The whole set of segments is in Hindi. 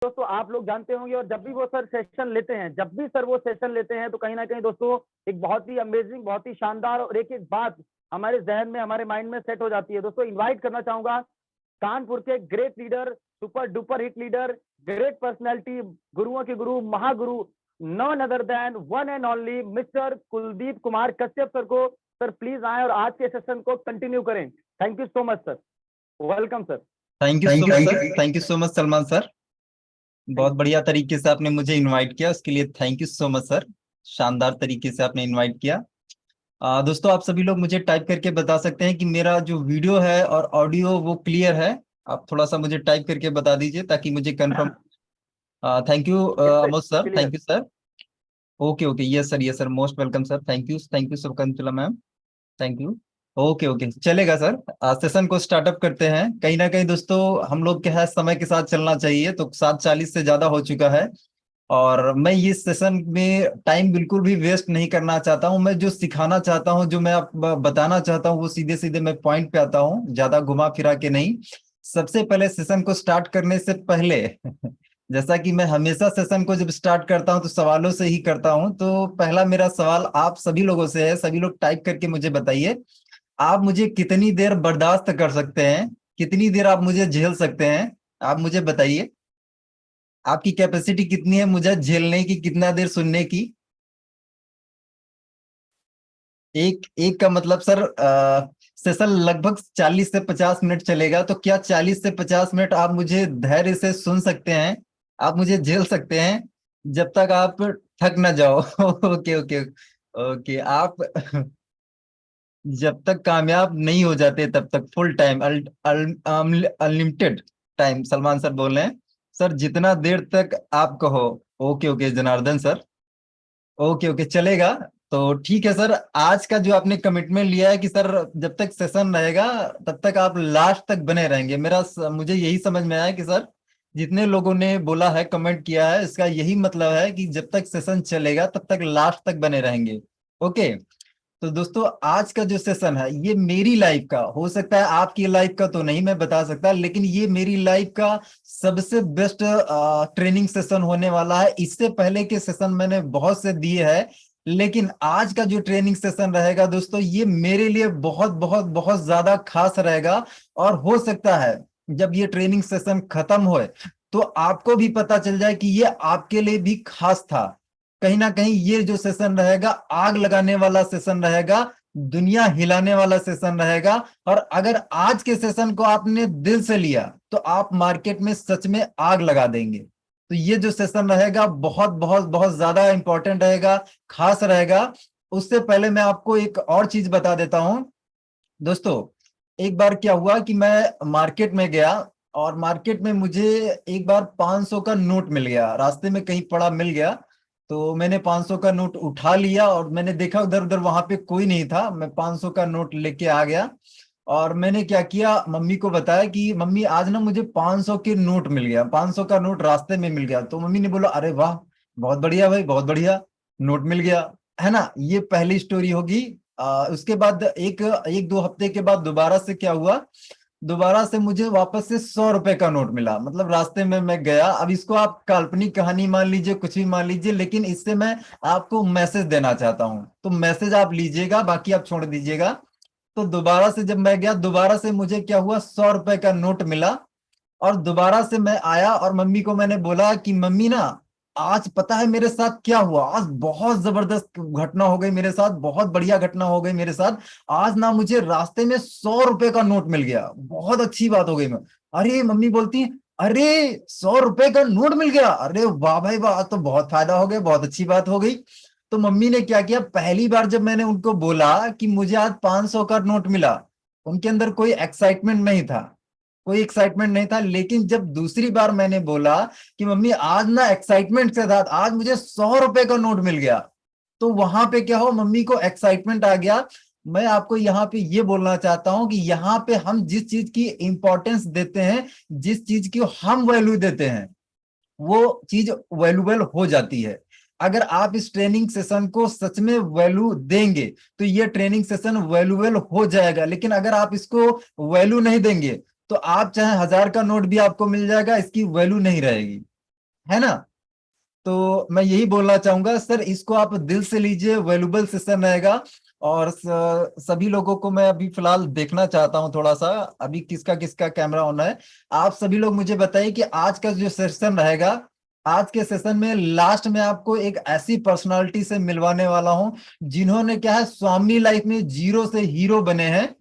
दोस्तों आप लोग जानते होंगे, और जब भी वो सर सेशन लेते हैं, जब भी सर वो सेशन लेते हैं, तो कहीं ना कहीं दोस्तों एक बहुत ही अमेजिंग, बहुत ही शानदार और एक एक बात हमारे जहन में, हमारे माइंड में सेट हो जाती है। दोस्तों इनवाइट करना चाहूंगा कानपुर के great leader, super duper hit leader, great personality, गुरुओं के गुरु, महागुरु, none other than one and only mister Kuldeep Kumar Kashyap sir को। सर प्लीज आए और आज के सेशन को कंटिन्यू करें। Thank you so much sir, welcome sir. Thank you so much sir. Thank you so much Salman sir. बहुत थैंक यू। बढ़िया तरीके से आपने मुझे इनवाइट किया, उसके लिए thank you so much sir. शानदार तरीके से आपने इनवाइट किया। दोस्तों आप सभी लोग मुझे टाइप करके बता सकते हैं कि मेरा जो वीडियो है और ऑडियो वो क्लियर है। आप थोड़ा सा मुझे टाइप करके बता दीजिए ताकि मुझे confirm. Thank you yes sir, Amod sir, clear. Thank you sir. Okay okay, yes sir, most welcome sir, thank you Shakuntala ma'am, thank you. Okay okay, चलेगा सर। सेशन को स्टार्टअप करते हैं। कहीं ना कहीं दोस्तों हम लोग क्या है, समय के साथ चलना चाहिए, तो 7:40 से ज्यादा हो चुका है। और मैं ये सेशन में टाइम बिल्कुल भी वेस्ट नहीं करना चाहता हूं। मैं जो सिखाना चाहता हूं, जो मैं आप बताना चाहता हूं, वो सीधे सीधे मैं पॉइंट पे आता हूं, ज्यादा घुमा फिरा के नहीं। सबसे पहले सेशन को स्टार्ट करने से पहले जैसा कि मैं हमेशा सेशन को जब स्टार्ट करता हूं तो सवालों से ही करता हूं, तो पहला मेरा सवाल आप सभी लोगों से है। सभी लोग टाइप करके मुझे बताइए, आप मुझे कितनी देर बर्दाश्त कर सकते हैं, कितनी देर आप मुझे झेल सकते हैं। आप मुझे बताइए आपकी कैपेसिटी कितनी है मुझे झेलने की, कितना देर सुनने की। एक एक का मतलब सर सेशन लगभग 40 से 50 मिनट चलेगा, तो क्या 40 से 50 मिनट आप मुझे धैर्य से सुन सकते हैं, आप मुझे झेल सकते हैं जब तक आप थक ना जाओ। Okay okay okay. आप जब तक कामयाब नहीं हो जाते तब तक full time unlimited time, Salman sir बोल रहे हैं। सर जितना देर तक आप कहो। Okay okay Janardan sir. Okay okay चलेगा। तो ठीक है सर, आज का जो आपने कमिटमेंट लिया है कि सर जब तक सेशन रहेगा तब तक आप लास्ट तक बने रहेंगे, मुझे यही समझ में आया कि सर जितने लोगों ने बोला है, कमेंट किया है, इसका यही मतलब है कि जब तक सेशन चलेगा तब तक लास्ट तक बने रहेंगे। ओके। तो दोस्तों आज का जो सेशन है ये मेरी लाइफ का, हो सकता है आपकी लाइफ का तो नहीं मैं बता सकता, लेकिन ये मेरी लाइफ का सबसे बेस्ट ट्रेनिंग सेशन होने वाला है। इससे पहले के सेशन मैंने बहुत से दिए हैं, लेकिन आज का जो ट्रेनिंग सेशन रहेगा दोस्तों, ये मेरे लिए बहुत बहुत बहुत ज्यादा खास रहेगा। और हो सकता है जब ये ट्रेनिंग सेशन खत्म हो तो आपको भी पता चल जाए कि ये आपके लिए भी खास था। कहीं ना कहीं ये जो सेशन रहेगा आग लगाने वाला सेशन रहेगा, दुनिया हिलाने वाला सेशन रहेगा। और अगर आज के सेशन को आपने दिल से लिया तो आप मार्केट में सच में आग लगा देंगे। तो ये जो सेशन रहेगा बहुत बहुत बहुत ज्यादा इंपॉर्टेंट रहेगा, खास रहेगा। उससे पहले मैं आपको एक और चीज बता देता हूं दोस्तों। एक बार क्या हुआ कि मैं मार्केट में गया, और मार्केट में मुझे एक बार 500 का नोट मिल गया, रास्ते में कहीं पड़ा मिल गया। तो मैंने 500 का नोट उठा लिया और मैंने देखा उधर उधर वहां पे कोई नहीं था, मैं 500 का नोट लेके आ गया। और मैंने क्या किया, मम्मी को बताया कि मम्मी आज ना मुझे 500 के नोट मिल गया, 500 का नोट रास्ते में मिल गया। तो मम्मी ने बोला अरे वाह, बहुत बढ़िया भाई, बहुत बढ़िया, नोट मिल गया, है ना। ये पहली स्टोरी होगी। उसके बाद एक एक दो हफ्ते के बाद दोबारा से क्या हुआ, दोबारा से मुझे वापस से 100 रुपए का नोट मिला। मतलब रास्ते में मैं गया, अब इसको आप काल्पनिक कहानी मान लीजिए, कुछ भी मान लीजिए, लेकिन इससे मैं आपको मैसेज देना चाहता हूं, तो मैसेज आप लीजिएगा, बाकी आप छोड़ दीजिएगा। तो दोबारा से जब मैं गया, दोबारा से मुझे क्या हुआ, 100 रुपए का नोट मिला। और दोबारा से मैं आया और मम्मी को मैंने बोला कि मम्मी ना, आज पता है मेरे साथ क्या हुआ, आज बहुत जबरदस्त घटना हो गई मेरे साथ, बहुत बढ़िया घटना हो गई मेरे साथ। आज ना मुझे रास्ते में 100 रुपए का नोट मिल गया, बहुत अच्छी बात हो गई। मैं, अरे मम्मी बोलती है, अरे 100 रुपए का नोट मिल गया, अरे वाह भाई वाह, आज तो बहुत फायदा हो गया, बहुत अच्छी बात हो गई। तो मम्मी ने क्या किया, पहली बार जब मैंने उनको बोला कि मुझे आज 500 का नोट मिला, उनके अंदर कोई एक्साइटमेंट नहीं था, कोई एक्साइटमेंट नहीं था। लेकिन जब दूसरी बार मैंने बोला कि मम्मी आज ना एक्साइटमेंट से था, आज मुझे 100 रुपए का नोट मिल गया, तो वहां पे क्या हो, मम्मी को एक्साइटमेंट आ गया। मैं आपको यहाँ पे ये बोलना चाहता हूं कि यहाँ पे हम जिस चीज की इंपॉर्टेंस देते हैं, जिस चीज की हम वैल्यू देते हैं, वो चीज वैल्यूबल हो जाती है। अगर आप इस ट्रेनिंग सेशन को सच में वैल्यू देंगे तो ये ट्रेनिंग सेशन वैल्यूबल हो जाएगा। लेकिन अगर आप इसको वैल्यू नहीं देंगे तो आप चाहे 1000 का नोट भी आपको मिल जाएगा, इसकी वैल्यू नहीं रहेगी। है ना। तो मैं यही बोलना चाहूंगा सर, इसको आप दिल से लीजिए, वैल्यूबल सेशन रहेगा। और सभी लोगों को मैं अभी फिलहाल देखना चाहता हूं थोड़ा सा, अभी किसका किसका कैमरा ऑन है। आप सभी लोग मुझे बताइए कि आज का जो सेशन रहेगा, आज के सेशन में लास्ट में आपको एक ऐसी पर्सनालिटी से मिलवाने वाला हूं जिन्होंने क्या है, स्वामी लाइफ में जीरो से हीरो बने हैं।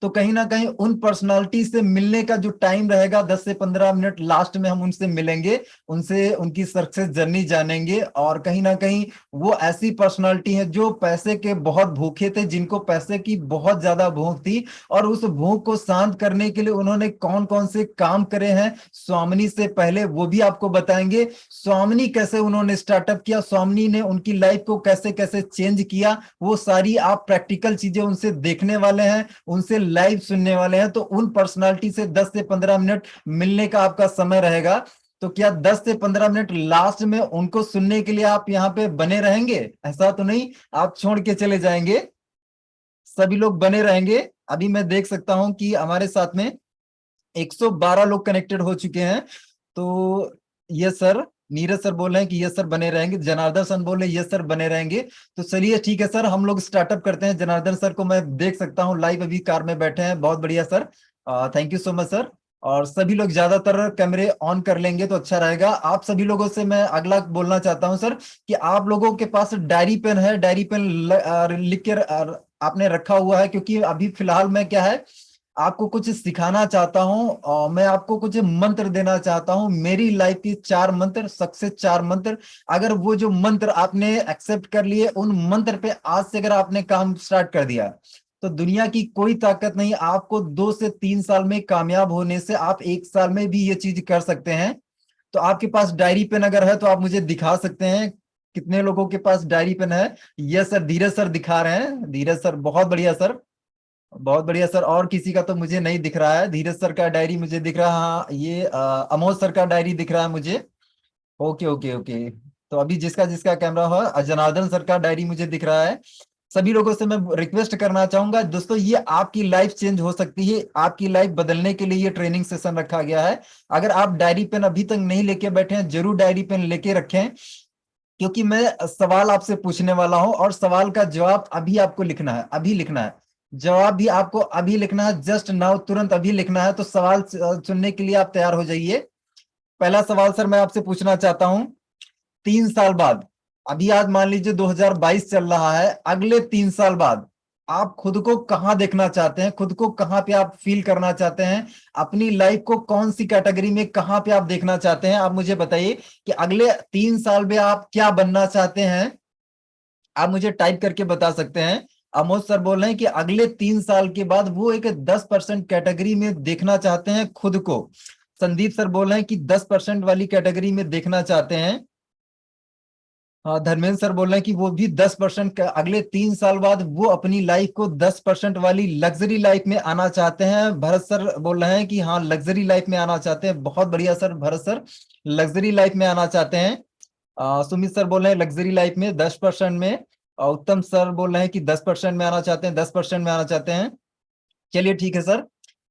तो कहीं ना कहीं उन पर्सनालिटी से मिलने का जो टाइम रहेगा 10 से 15 मिनट, लास्ट में हम उनसे मिलेंगे, उनसे उनकी सक्सेस जर्नी जानेंगे। और कहीं ना कहीं वो ऐसी पर्सनालिटी है जो पैसे के बहुत भूखे थे, जिनको पैसे की बहुत ज्यादा भूख थी, और उस भूख को शांत करने के लिए उन्होंने कौन कौन से काम करे हैं स्वामिनी से पहले, वो भी आपको बताएंगे। स्वामिनी कैसे उन्होंने स्टार्टअप किया, स्वामिनी ने उनकी लाइफ को कैसे कैसे चेंज किया, वो सारी आप प्रैक्टिकल चीजें उनसे देखने वाले हैं, उनसे लाइव सुनने वाले हैं। तो उन पर्सनालिटी से 10 से 15 मिनट मिलने का आपका समय रहेगा। तो क्या 10 से 15 मिनट लास्ट में उनको सुनने के लिए आप यहाँ पे बने रहेंगे? ऐसा तो नहीं आप छोड़ के चले जाएंगे, सभी लोग बने रहेंगे। अभी मैं देख सकता हूं कि हमारे साथ में 112 लोग कनेक्टेड हो चुके हैं। तो यस सर, नीरज सर बोल रहे हैं कि यस सर बने रहेंगे, जनार्दन सर बोल रहे हैं यस सर बने रहेंगे। तो चलिए ठीक है सर, हम लोग स्टार्टअप करते हैं। जनार्दन सर को मैं देख सकता हूँ लाइव, अभी कार में बैठे हैं, बहुत बढ़िया sir, thank you so much sir. और सभी लोग ज्यादातर कैमरे ऑन कर लेंगे तो अच्छा रहेगा। आप सभी लोगों से मैं अगला बोलना चाहता हूं सर कि आप लोगों के पास डायरी पेन है, डायरी पेन लिख के आपने रखा हुआ है, क्योंकि अभी फिलहाल मैं क्या है, आपको कुछ सिखाना चाहता हूं और मैं आपको कुछ मंत्र देना चाहता हूं, मेरी लाइफ की 4 मंत्र, सक्सेस 4 मंत्र। अगर वो जो मंत्र आपने एक्सेप्ट कर लिए, उन मंत्र पे आज से अगर आपने काम स्टार्ट कर दिया, तो दुनिया की कोई ताकत नहीं आपको 2 से 3 साल में कामयाब होने से, आप 1 साल में भी ये चीज कर सकते हैं। तो आपके पास डायरी पेन अगर है तो आप मुझे दिखा सकते हैं, कितने लोगों के पास डायरी पेन है? यस सर, धीरज सर दिखा रहे हैं, धीरज सर बहुत बढ़िया सर, बहुत बढ़िया सर। और किसी का तो मुझे नहीं दिख रहा है, धीरज सर का डायरी मुझे दिख रहा है, हाँ ये अमोद सर का डायरी दिख रहा है मुझे। ओके ओके ओके, तो अभी जिसका जिसका कैमरा हो, जनार्दन सर का डायरी मुझे दिख रहा है। सभी लोगों से मैं रिक्वेस्ट करना चाहूंगा दोस्तों, ये आपकी लाइफ चेंज हो सकती है, आपकी लाइफ बदलने के लिए ये ट्रेनिंग सेशन रखा गया है। अगर आप डायरी पेन अभी तक नहीं लेके बैठे हैं, जरूर डायरी पेन लेके रखें, क्योंकि मैं सवाल आपसे पूछने वाला हूं और सवाल का जवाब अभी आपको लिखना है, अभी लिखना है। जवाब भी आपको अभी लिखना है, जस्ट नाउ, तुरंत अभी लिखना है। तो सवाल सुनने के लिए आप तैयार हो जाइए। पहला सवाल सर मैं आपसे पूछना चाहता हूं, 3 साल बाद, अभी आज मान लीजिए 2022 चल रहा है, अगले 3 साल बाद आप खुद को कहां देखना चाहते हैं, खुद को कहां पे आप फील करना चाहते हैं, अपनी लाइफ को कौन सी कैटेगरी में कहां पे आप देखना चाहते हैं? आप मुझे बताइए कि अगले 3 साल में आप क्या बनना चाहते हैं। आप मुझे टाइप करके बता सकते हैं। अमोद सर बोल रहे हैं कि अगले 3 साल के बाद वो एक 10% कैटेगरी में देखना चाहते हैं खुद को। संदीप सर बोल रहे हैं कि 10% वाली कैटेगरी में देखना चाहते हैं। हाँ, धर्मेंद्र सर बोल रहे हैं कि वो भी 10%, अगले 3 साल बाद वो अपनी लाइफ को 10% वाली लग्जरी लाइफ में आना चाहते हैं। भरत सर बोल रहे हैं कि हाँ लग्जरी लाइफ में आना चाहते हैं, बहुत बढ़िया sir, Bharat sir luxury life में आना चाहते हैं। सुमित सर बोल रहे हैं लग्जरी लाइफ में 10% में, और उत्तम सर बोल रहे हैं कि 10% में आना चाहते हैं, 10% में आना चाहते हैं। चलिए ठीक है सर,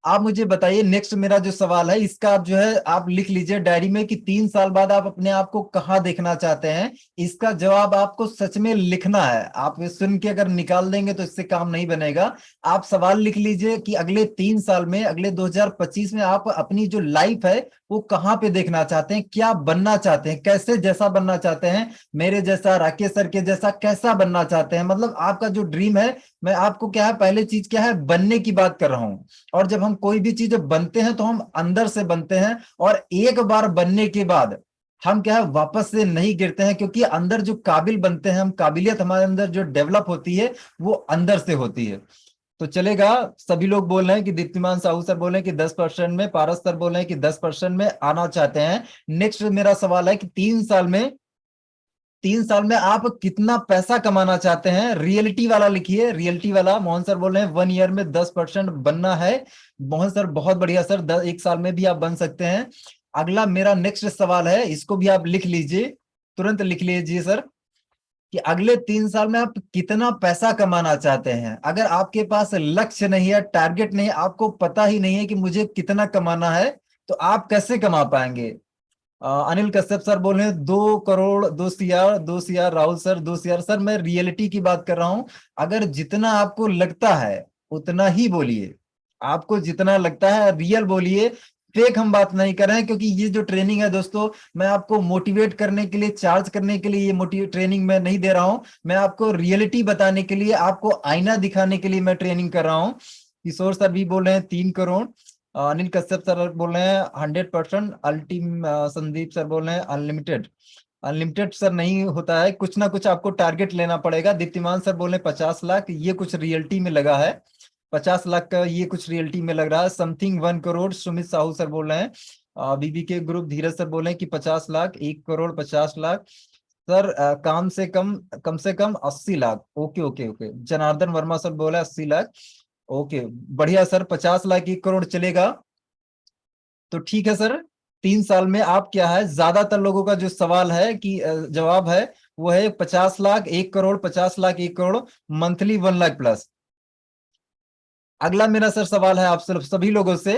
आप मुझे बताइए, नेक्स्ट मेरा जो सवाल है इसका आप जो है आप लिख लीजिए डायरी में कि 3 साल बाद आप अपने आप को कहाँ देखना चाहते हैं। इसका जवाब आपको सच में लिखना है, आप ये सुन के अगर निकाल देंगे तो इससे काम नहीं बनेगा। आप सवाल लिख लीजिए कि अगले 3 साल में, अगले 2025 में आप अपनी जो लाइफ है वो कहाँ पे देखना चाहते हैं, क्या बनना चाहते हैं, कैसे जैसा बनना चाहते हैं, मेरे जैसा, राकेश सर के जैसा कैसा बनना चाहते हैं, मतलब आपका जो ड्रीम है। मैं आपको क्या है, पहले चीज क्या है, बनने की बात कर रहा हूं। और जब हम कोई भी चीज बनते हैं तो हम अंदर से बनते हैं, और एक बार बनने के बाद हम क्या है वापस से नहीं गिरते हैं, क्योंकि अंदर जो काबिल बनते हैं हम, काबिलियत हमारे अंदर जो डेवलप होती है वो अंदर से होती है। तो चलेगा, सभी लोग बोल रहे हैं कि दीप्तिमान साहू सर बोल रहे हैं कि 10% में, पारस सर बोल रहे हैं कि 10% में आना चाहते हैं। नेक्स्ट मेरा सवाल है कि 3 साल में आप कितना पैसा कमाना चाहते हैं, रियलिटी वाला लिखिए, रियलिटी वाला। मोहन सर बोल रहे हैं 1 ईयर में 10% बनना है। मोहन सर बहुत बढ़िया सर, 1 साल में भी आप बन सकते हैं। अगला मेरा नेक्स्ट सवाल है, इसको भी आप लिख लीजिए, तुरंत लिख लीजिए सर, कि अगले 3 साल में आप कितना पैसा कमाना चाहते हैं। अगर आपके पास लक्ष्य नहीं है, टारगेट नहीं, आपको पता ही नहीं है कि मुझे कितना कमाना है, तो आप कैसे कमा पाएंगे? अनिल कश्यप सर बोल रहे हैं 2 crore 2 CR 2 CR। Rahul sir 2 CR। Sir मैं रियलिटी की बात कर रहा हूं, अगर जितना आपको लगता है उतना ही बोलिए, आपको जितना लगता है रियल बोलिए, फेक हम बात नहीं कर रहे हैं। क्योंकि ये जो ट्रेनिंग है दोस्तों, मैं आपको मोटिवेट करने के लिए, चार्ज करने के लिए ये मोटिवेट ट्रेनिंग मैं नहीं दे रहा हूं, मैं आपको रियलिटी बताने के लिए, आपको आईना दिखाने के लिए मैं ट्रेनिंग कर रहा हूं। किशोर सर भी बोल रहे हैं 3 करोड़। अनिल कश्यप सर बोल रहे हैं 100%। अल्टीम संदीप सर बोल रहे हैं अनलिमिटेड। अनलिमिटेड सर नहीं होता है, कुछ ना कुछ आपको टारगेट लेना पड़ेगा। दीप्तिमान सर बोल रहे हैं 50 लाख, ये कुछ रियलिटी में लगा है। 50 लाख का ये कुछ रियलिटी में लग रहा है। समथिंग 1 करोड़ सुमित साहू सर बोल रहे हैं। बीबी के ग्रुप धीरज सर बोल रहे हैं कि 50 लाख, 1 करोड़ 50 लाख। सर कम से कम 80 lakh. Okay okay okay. Janardan Verma sir बोला 80 लाख। ओके बढ़िया सर, 50 लाख 1 करोड़ चलेगा तो ठीक है सर। 3 साल में आप क्या है, ज्यादातर लोगों का जो सवाल है कि जवाब है वो है 50 लाख 1 करोड़, 50 लाख 1 करोड़, मंथली 1 लाख प्लस। अगला मेरा सर सवाल है आप सभी लोगों से,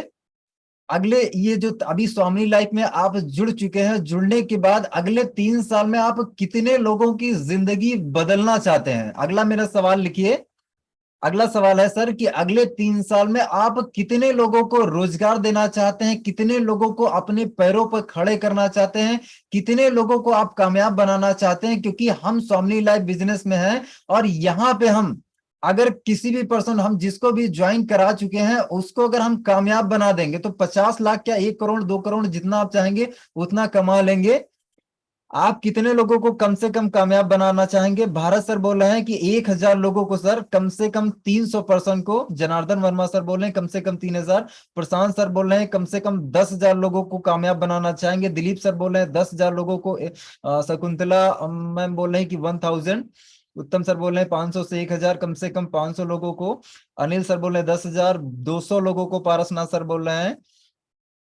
अगले ये जो अभी स्वामी लाइफ में आप जुड़ चुके हैं, जुड़ने के बाद अगले 3 साल में आप कितने लोगों की जिंदगी बदलना चाहते हैं? अगला मेरा सवाल लिखिए। अगला सवाल है सर कि अगले 3 साल में आप कितने लोगों को रोजगार देना चाहते हैं, कितने लोगों को अपने पैरों पर खड़े करना चाहते हैं, कितने लोगों को आप कामयाब बनाना चाहते हैं? क्योंकि हम स्वामी लाइफ बिजनेस में हैं और यहाँ पे हम अगर किसी भी पर्सन, हम जिसको भी ज्वाइन करा चुके हैं, उसको अगर हम कामयाब बना देंगे तो 50 लाख क्या 1 करोड़ 2 करोड़ जितना आप चाहेंगे उतना कमा लेंगे। आप कितने लोगों को कम से कम कामयाब बनाना चाहेंगे? भारत सर बोल रहे हैं कि 1,000 लोगों को सर, कम से कम 300 पर्सन को। जनार्दन वर्मा सर बोल रहे हैं कम से कम 3,000। प्रशांत सर बोल रहे हैं कम से कम 10,000 लोगों को कामयाब बनाना चाहेंगे। दिलीप सर बोल रहे हैं 10,000 लोगों को। शकुंतला मैम बोल रहे हैं कि 1,000। उत्तम सर बोल रहे हैं 500 से 1,000, कम से कम 500 लोगों को। अनिल सर बोल रहे हैं 10,000, 200 लोगों को। पारसनाथ सर बोल रहे हैं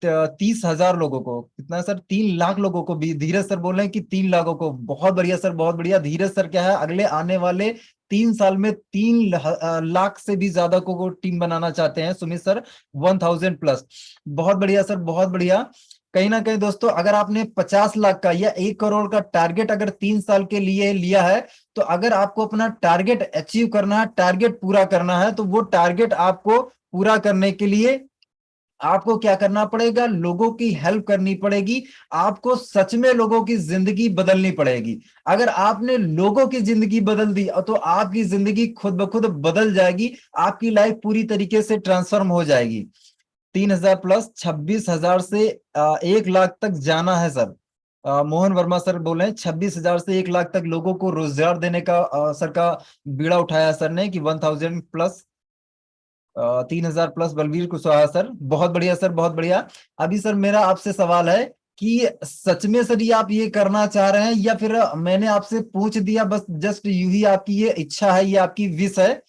30,000 लोगों को। कितना सर? 3 लाख लोगों को भी। धीरज सर बोल रहे हैं कि 3 लाखों को। बहुत बढ़िया सर, बहुत बढ़िया। धीरज सर क्या है, अगले आने वाले 3 साल में 3 लाख से भी ज्यादा को टीम बनाना चाहते हैं। Sumit sir 1,000 plus. बहुत बढ़िया सर, बहुत बढ़िया। कहीं ना कहीं दोस्तों, अगर आपने 50 लाख का या 1 करोड़ का टारगेट अगर 3 साल के लिए लिया है, तो अगर आपको अपना टारगेट अचीव करना है, टारगेट पूरा करना है, तो वो टारगेट आपको पूरा करने के लिए आपको क्या करना पड़ेगा? लोगों की हेल्प करनी पड़ेगी। आपको सच में लोगों की जिंदगी बदलनी पड़ेगी। अगर आपने लोगों की जिंदगी बदल दी तो आपकी जिंदगी खुद ब खुद बदल जाएगी, आपकी लाइफ पूरी तरीके से ट्रांसफॉर्म हो जाएगी। 3,000 प्लस 26,000 से 1 लाख तक जाना है सर। मोहन वर्मा सर बोले 26,000 से 1 लाख तक लोगों को रोजगार देने का सर का बीड़ा उठाया सर ने कि 1,000 plus 3,000 plus. Balveer Kushwaha sir बहुत बढ़िया सर, बहुत बढ़िया। अभी सर मेरा आपसे सवाल है कि सच में सर ये आप ये करना चाह रहे हैं या फिर मैंने आपसे पूछ दिया बस, जस्ट यू ही आपकी ये इच्छा है, ये आपकी विश है?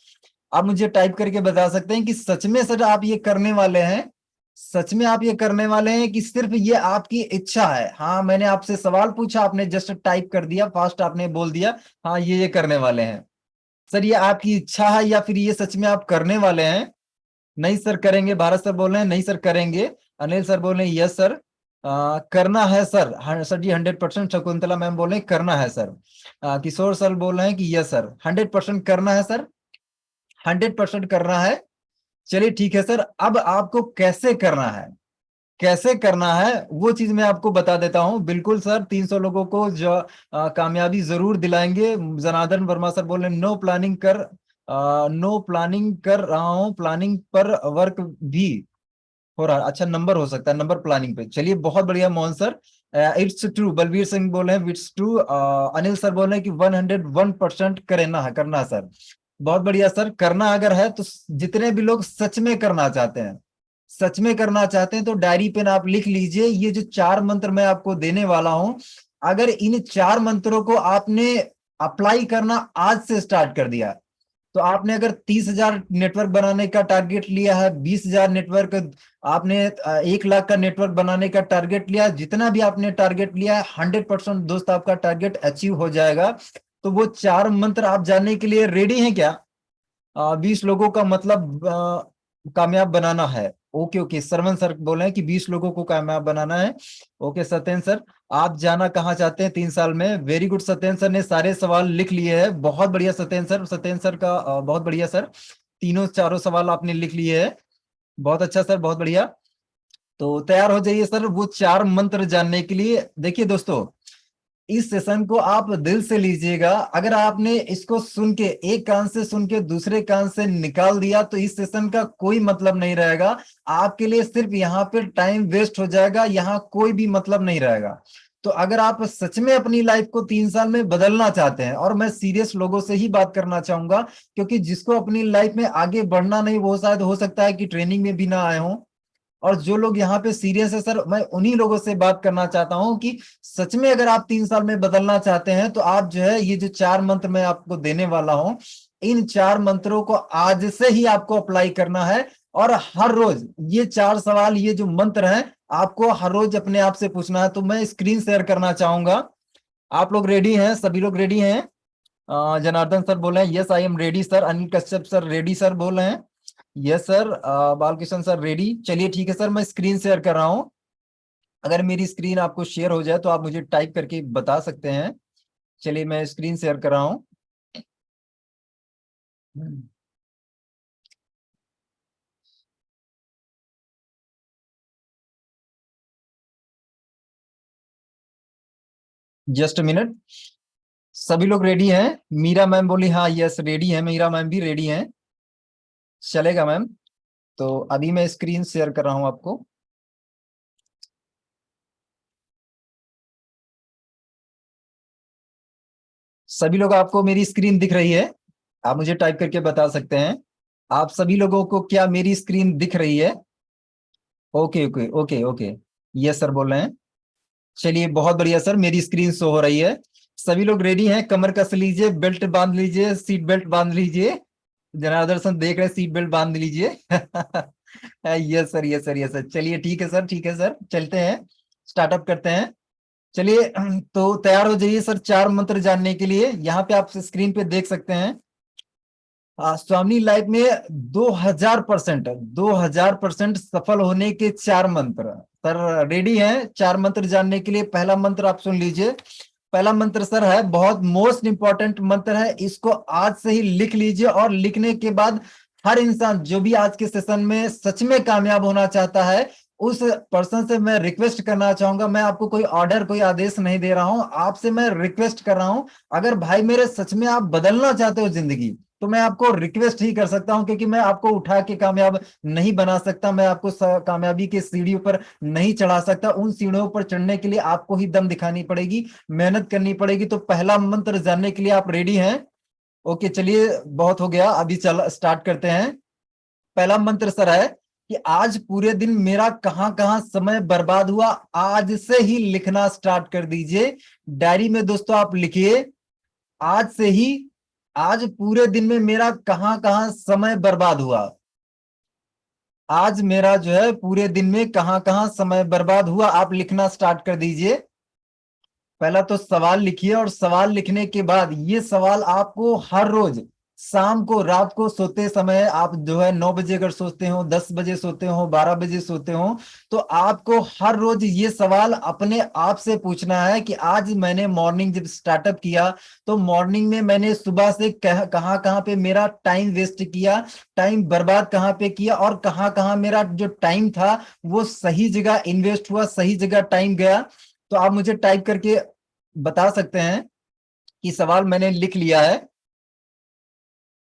आप मुझे टाइप करके बता सकते हैं कि सच में सर आप ये करने वाले हैं? सच में आप ये करने वाले हैं कि सिर्फ ये आपकी इच्छा है? हाँ, मैंने आपसे सवाल पूछा, आपने जस्ट टाइप कर दिया, फास्ट आपने बोल दिया हाँ ये करने वाले हैं। सर ये आपकी इच्छा है या फिर ये सच में आप करने वाले हैं? नहीं सर करेंगे, भारत सर बोल रहे हैं नहीं सर करेंगे। अनिल सर बोल रहे हैं यस सर करना है सर। सर जी 100%। शकुंतला मैम बोल रहे हैं करना है सर। किशोर सर बोल रहे हैं कि यस सर 100% करना है सर, 100% करना है। चलिए ठीक है सर, अब आपको कैसे करना है, कैसे करना है वो चीज मैं आपको बता देता हूं। बिल्कुल सर 300 लोगों को जो कामयाबी जरूर दिलाएंगे। जनार्दन वर्मा सर बोल रहे हैं नो प्लानिंग कर रहा हूं, प्लानिंग पर वर्क भी हो रहा है। अच्छा नंबर हो सकता है, नंबर प्लानिंग पे। चलिए बहुत बढ़िया Mohan sir. It's true. Balbir Singh बोल रहे हैं इट्स ट्रू। अनिल सर बोल रहे हैं कि 101% करना है सर। बहुत बढ़िया सर। करना अगर है तो जितने भी लोग सच में करना चाहते हैं, सच में करना चाहते हैं तो डायरी पेन आप लिख लीजिए। ये जो 4 मंत्र मैं आपको देने वाला हूं, अगर इन 4 मंत्रों को आपने अप्लाई करना आज से स्टार्ट कर दिया, तो आपने अगर 30,000 नेटवर्क बनाने का टारगेट लिया है, 20,000 नेटवर्क, आपने 1 लाख का नेटवर्क बनाने का टारगेट लिया, जितना भी आपने टारगेट लिया है 100% दोस्त आपका टारगेट अचीव हो जाएगा। तो वो 4 मंत्र आप जानने के लिए रेडी हैं क्या? 20 लोगों का मतलब कामयाब बनाना है। ओके ओके, सरवण सर बोल रहे हैं कि 20 लोगों को कामयाब बनाना है। ओके सत्येंद्र सर, आप जाना कहाँ चाहते हैं 3 साल में? वेरी गुड, सत्येंद्र सर ने सारे सवाल लिख लिए हैं, बहुत बढ़िया सत्येंद्र सर, सत्येंद्र सर का बहुत बढ़िया सर, तीनों चारों सवाल आपने लिख लिए हैं, बहुत अच्छा सर, बहुत बढ़िया। तो तैयार हो जाइए सर वो 4 मंत्र जानने के लिए। देखिए दोस्तों, इस सेशन को आप दिल से लीजिएगा। अगर आपने इसको सुन के, एक कान से सुन के दूसरे कान से निकाल दिया, तो इस सेशन का कोई मतलब नहीं रहेगा आपके लिए, सिर्फ यहाँ पे टाइम वेस्ट हो जाएगा, यहाँ कोई भी मतलब नहीं रहेगा। तो अगर आप सच में अपनी लाइफ को 3 साल में बदलना चाहते हैं, और मैं सीरियस लोगों से ही बात करना चाहूंगा, क्योंकि जिसको अपनी लाइफ में आगे बढ़ना नहीं, वो शायद हो सकता है कि ट्रेनिंग में भी ना आए हों, और जो लोग यहाँ पे सीरियस है सर, मैं उन्हीं लोगों से बात करना चाहता हूँ कि सच में अगर आप 3 साल में बदलना चाहते हैं, तो आप जो है ये जो 4 मंत्र मैं आपको देने वाला हूँ, इन 4 मंत्रों को आज से ही आपको अप्लाई करना है। और हर रोज ये 4 सवाल, ये जो मंत्र हैं, आपको हर रोज अपने आप से पूछना है। तो मैं स्क्रीन शेयर करना चाहूंगा। आप लोग रेडी हैं? सभी लोग रेडी हैं? जनार्दन सर बोल रहे हैं yes I am ready sir. Anil Kashyap sir ready sir बोल रहे हैं yes sir. Balkrishna sir ready. चलिए ठीक है सर, मैं स्क्रीन शेयर कर रहा हूं। अगर मेरी स्क्रीन आपको शेयर हो जाए तो आप मुझे टाइप करके बता सकते हैं। चलिए मैं स्क्रीन शेयर कर रहा हूं। Just minute. सभी लोग रेडी हैं? मीरा मैम बोली हाँ यस रेडी है, मीरा मैम भी रेडी हैं। चलेगा मैम। तो अभी मैं स्क्रीन शेयर कर रहा हूं आपको। सभी लोग, आपको मेरी स्क्रीन दिख रही है? आप मुझे टाइप करके बता सकते हैं। आप सभी लोगों को क्या मेरी स्क्रीन दिख रही है? Okay okay okay okay, yes sir बोल रहे हैं। चलिए बहुत बढ़िया सर, मेरी स्क्रीन शो हो रही है। सभी लोग रेडी हैं? कमर कस लीजिए, बेल्ट बांध लीजिए, सीट बेल्ट बांध लीजिए। जनार्दन सर देख रहे हैं, सीट बेल्ट बांध लीजिए। Yes sir, yes sir, yes sir. चलिए ठीक है सर, ठीक है सर, चलते हैं, स्टार्टअप करते हैं। चलिए तो तैयार हो जाइए सर 4 मंत्र जानने के लिए। यहाँ पे आप स्क्रीन पे देख सकते हैं। स्वामी लाइफ में 2000% 2000% सफल होने के 4 मंत्र। सर रेडी हैं 4 मंत्र जानने के लिए? पहला मंत्र आप सुन लीजिए। पहला मंत्र सर है, बहुत मोस्ट इंपॉर्टेंट मंत्र है, इसको आज से ही लिख लीजिए। और लिखने के बाद हर इंसान जो भी आज के सेशन में सच में कामयाब होना चाहता है, उस पर्सन से मैं रिक्वेस्ट करना चाहूंगा। मैं आपको कोई ऑर्डर, कोई आदेश नहीं दे रहा हूं, आपसे मैं रिक्वेस्ट कर रहा हूं। अगर भाई मेरे सच में आप बदलना चाहते हो जिंदगी, तो मैं आपको रिक्वेस्ट ही कर सकता हूं, क्योंकि मैं आपको उठा के कामयाब नहीं बना सकता, मैं आपको कामयाबी के सीढ़ियों पर नहीं चढ़ा सकता। उन सीढ़ियों पर चढ़ने के लिए आपको ही दम दिखानी पड़ेगी, मेहनत करनी पड़ेगी। तो पहला मंत्र जानने के लिए आप रेडी हैं? ओके चलिए, बहुत हो गया, अभी चल स्टार्ट करते हैं। पहला मंत्र सर है कि आज पूरे दिन मेरा कहां कहां समय बर्बाद हुआ, आज से ही लिखना स्टार्ट कर दीजिए। डायरी में दोस्तों आप लिखिए, आज से ही, आज पूरे दिन में मेरा कहां कहां समय बर्बाद हुआ। आज मेरा जो है पूरे दिन में कहां कहां समय बर्बाद हुआ, आप लिखना स्टार्ट कर दीजिए। पहला तो सवाल लिखिए, और सवाल लिखने के बाद ये सवाल आपको हर रोज शाम को, रात को सोते समय, आप जो है 9 बजे अगर सोते हो, 10 बजे सोते हो, 12 बजे सोते हो, तो आपको हर रोज ये सवाल अपने आप से पूछना है कि आज मैंने मॉर्निंग जब स्टार्टअप किया, तो मॉर्निंग में मैंने सुबह से कहाँ कहाँ पे मेरा टाइम वेस्ट किया, टाइम बर्बाद कहाँ पे किया, और कहाँ कहाँ मेरा जो टाइम था वो सही जगह इन्वेस्ट हुआ, सही जगह टाइम गया। तो आप मुझे टाइप करके बता सकते हैं कि सवाल मैंने लिख लिया है।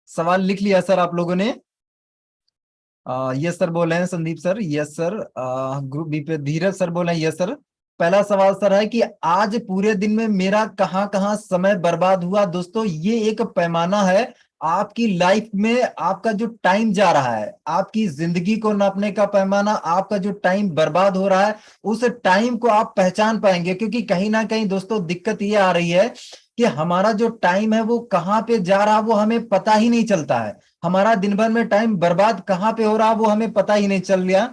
सवाल लिख लिया सर आप लोगों ने? यस सर बोल रहे हैं Sandeep sir, yes sir. Group B पे धीरज सर बोल रहे हैं यस सर। पहला सवाल सर है कि आज पूरे दिन में मेरा कहाँ कहाँ समय बर्बाद हुआ। दोस्तों ये एक पैमाना है आपकी लाइफ में, आपका जो टाइम जा रहा है, आपकी जिंदगी को नापने का पैमाना, आपका जो टाइम बर्बाद हो रहा है, उस टाइम को आप पहचान पाएंगे। क्योंकि कहीं ना कहीं दोस्तों दिक्कत ये आ रही है कि हमारा जो टाइम है वो कहाँ पे जा रहा है वो हमें पता ही नहीं चलता है। हमारा दिन भर में टाइम बर्बाद कहाँ पे हो रहा है वो हमें पता ही नहीं चल रहा।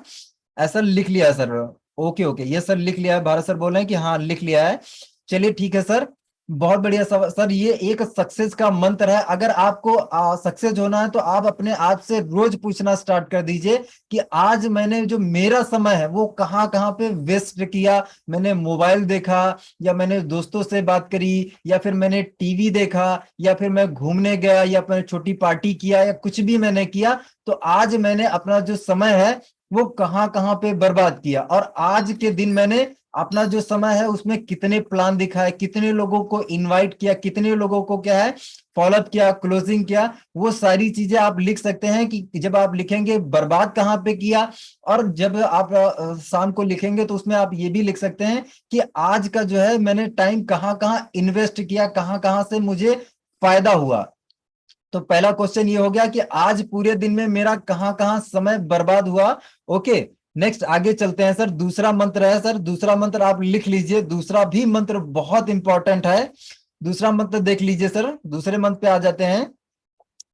ऐसा लिख लिया सर? ओके ओके, ये सर लिख लिया है। भारत सर बोल रहे हैं कि हाँ लिख लिया है। चलिए ठीक है सर। बहुत बढ़िया सर, ये एक सक्सेस का मंत्र है। अगर आपको सक्सेस होना है तो आप अपने आप से रोज पूछना स्टार्ट कर दीजिए कि आज मैंने जो मेरा समय है वो कहाँ कहाँ पे वेस्ट किया। मैंने मोबाइल देखा, या मैंने दोस्तों से बात करी, या फिर मैंने टीवी देखा, या फिर मैं घूमने गया, या फिर छोटी पार्टी किया, या कुछ भी मैंने किया, तो आज मैंने अपना जो समय है वो कहाँ कहाँ पे बर्बाद किया। और आज के दिन मैंने अपना जो समय है उसमें कितने प्लान दिखाए, कितने लोगों को इनवाइट किया, कितने लोगों को क्या है फॉलोअप किया, क्लोजिंग किया, वो सारी चीजें आप लिख सकते हैं। कि जब आप लिखेंगे बर्बाद कहाँ पे किया, और जब आप शाम को लिखेंगे तो उसमें आप ये भी लिख सकते हैं कि आज का जो है मैंने टाइम कहाँ कहाँ इन्वेस्ट किया, कहाँ कहाँ से मुझे फायदा हुआ। तो पहला क्वेश्चन ये हो गया कि आज पूरे दिन में मेरा कहाँ कहाँ समय बर्बाद हुआ। ओके, नेक्स्ट आगे चलते हैं सर। दूसरा मंत्र है सर, दूसरा मंत्र आप लिख लीजिए। दूसरा भी मंत्र बहुत इंपॉर्टेंट है। दूसरा मंत्र देख लीजिए सर, दूसरे मंत्र पे आ जाते हैं।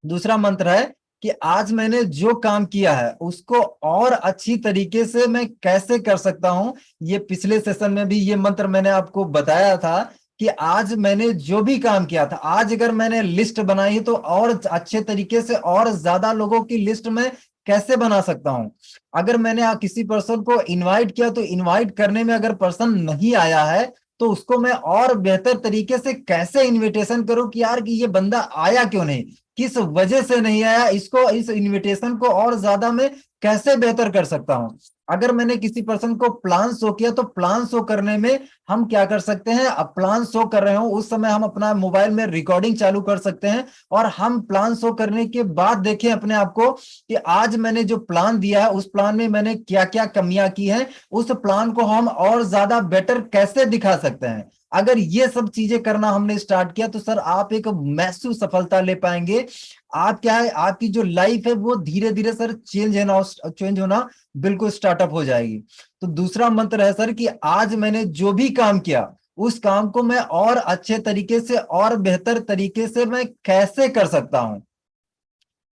दूसरा मंत्र है कि आज मैंने जो काम किया है उसको और अच्छी तरीके से मैं कैसे कर सकता हूं। ये पिछले सेशन में भी ये मंत्र मैंने आपको बताया था कि आज मैंने जो भी काम किया था, आज अगर मैंने लिस्ट बनाई तो और अच्छे तरीके से और ज्यादा लोगों की लिस्ट में कैसे बना सकता हूं। अगर मैंने किसी पर्सन को इनवाइट किया तो इनवाइट करने में अगर पर्सन नहीं आया है तो उसको मैं और बेहतर तरीके से कैसे इनविटेशन करूं कि यार कि ये बंदा आया क्यों नहीं, किस वजह से नहीं आया, इसको इस इनविटेशन को और ज्यादा मैं कैसे बेहतर कर सकता हूं। अगर मैंने किसी पर्सन को प्लान शो किया तो प्लान शो करने में हम क्या कर सकते हैं, अब प्लान शो कर रहे हो उस समय हम अपना मोबाइल में रिकॉर्डिंग चालू कर सकते हैं, और हम प्लान शो करने के बाद देखें अपने आप को कि आज मैंने जो प्लान दिया है उस प्लान में मैंने क्या क्या कमियां की हैं, उस प्लान को हम और ज्यादा बेटर कैसे दिखा सकते हैं। अगर ये सब चीजें करना हमने स्टार्ट किया तो सर आप एक मैसिव सफलता ले पाएंगे। आप क्या है, आपकी जो लाइफ है वो धीरे धीरे सर चेंज होना बिल्कुल स्टार्टअप हो जाएगी। तो दूसरा मंत्र है सर कि आज मैंने जो भी काम किया उस काम को मैं और अच्छे तरीके से और बेहतर तरीके से मैं कैसे कर सकता हूं।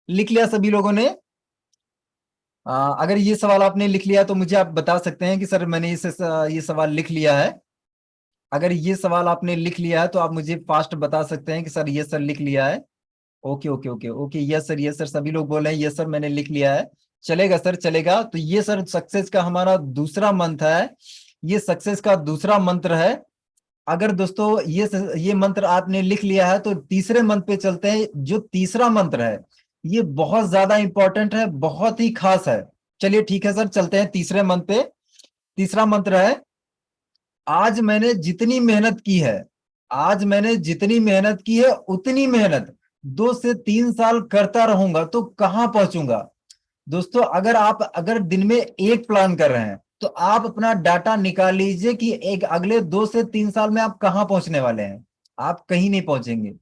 लिख लिया सभी लोगों ने? अगर ये सवाल आपने लिख लिया तो मुझे आप बता सकते हैं कि सर मैंने ये सवाल लिख लिया है। अगर ये सवाल आपने लिख लिया है तो आप मुझे फास्ट बता सकते हैं कि सर ये सर लिख लिया है। Okay okay okay okay, yes sir, yes sir, सभी लोग बोल रहे हैं यस सर मैंने लिख लिया है। चलेगा सर, चलेगा। तो ये सर सक्सेस का हमारा दूसरा मंत्र है, ये सक्सेस का दूसरा मंत्र है। अगर दोस्तों ये मंत्र आपने लिख लिया है तो तीसरे मंत्र पे चलते हैं। जो तीसरा मंत्र है ये बहुत ज्यादा इंपॉर्टेंट है, बहुत ही खास है। चलिए ठीक है सर, चलते हैं तीसरे मंत्र पे। तीसरा मंत्र है, आज मैंने जितनी मेहनत की है, आज मैंने जितनी मेहनत की है उतनी मेहनत 2 से 3 साल करता रहूंगा तो कहां पहुंचूंगा। दोस्तों अगर दिन में एक प्लान कर रहे हैं तो आप अपना डाटा निकाल लीजिए कि एक अगले 2 से 3 साल में आप कहां पहुंचने वाले हैं। आप कहीं नहीं पहुंचेंगे।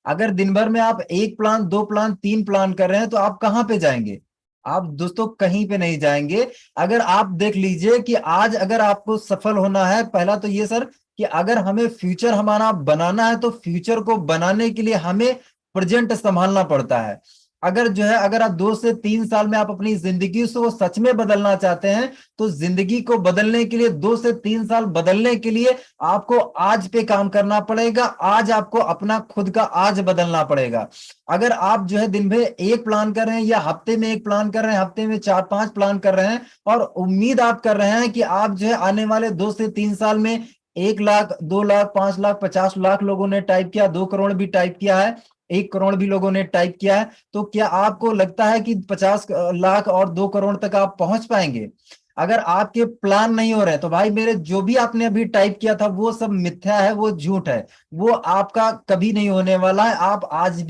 अगर दिन भर में आप एक प्लान, दो प्लान, तीन प्लान कर रहे हैं तो आप कहां पे जाएंगे। आप दोस्तों कहीं पे नहीं जाएंगे। अगर आप देख लीजिए कि आज अगर आपको सफल होना है, पहला तो ये सर कि अगर हमें फ्यूचर हमारा बनाना है तो फ्यूचर को बनाने के लिए हमें प्रेजेंट संभालना पड़ता है। अगर आप 2 से 3 साल में आप अपनी जिंदगी को सच में बदलना चाहते हैं तो जिंदगी को बदलने के लिए 2 से 3 साल बदलने के लिए आपको आज पे काम करना पड़ेगा। आज आपको अपना खुद का आज बदलना पड़ेगा। अगर आप जो है दिन भर एक प्लान कर रहे हैं या हफ्ते में एक प्लान कर रहे हैं, हफ्ते में 4-5 प्लान कर रहे हैं, और उम्मीद आप कर रहे हैं कि आप जो है आने वाले 2 से 3 साल में 1 लाख, 2 लाख, 5 लाख, 50 लाख लोगों ने टाइप किया, 2 करोड़ भी टाइप किया है, 1 करोड़ भी लोगों ने टाइप किया है, तो क्या आपको लगता है कि 50 लाख और 2 करोड़ तक आप पहुंच पाएंगे? अगर आपके प्लान नहीं हो रहे तो भाई मेरे जो भी आपने अभी टाइप किया था वो सब मिथ्या है, वो झूठ है, वो आपका कभी नहीं होने वाला है। आप आज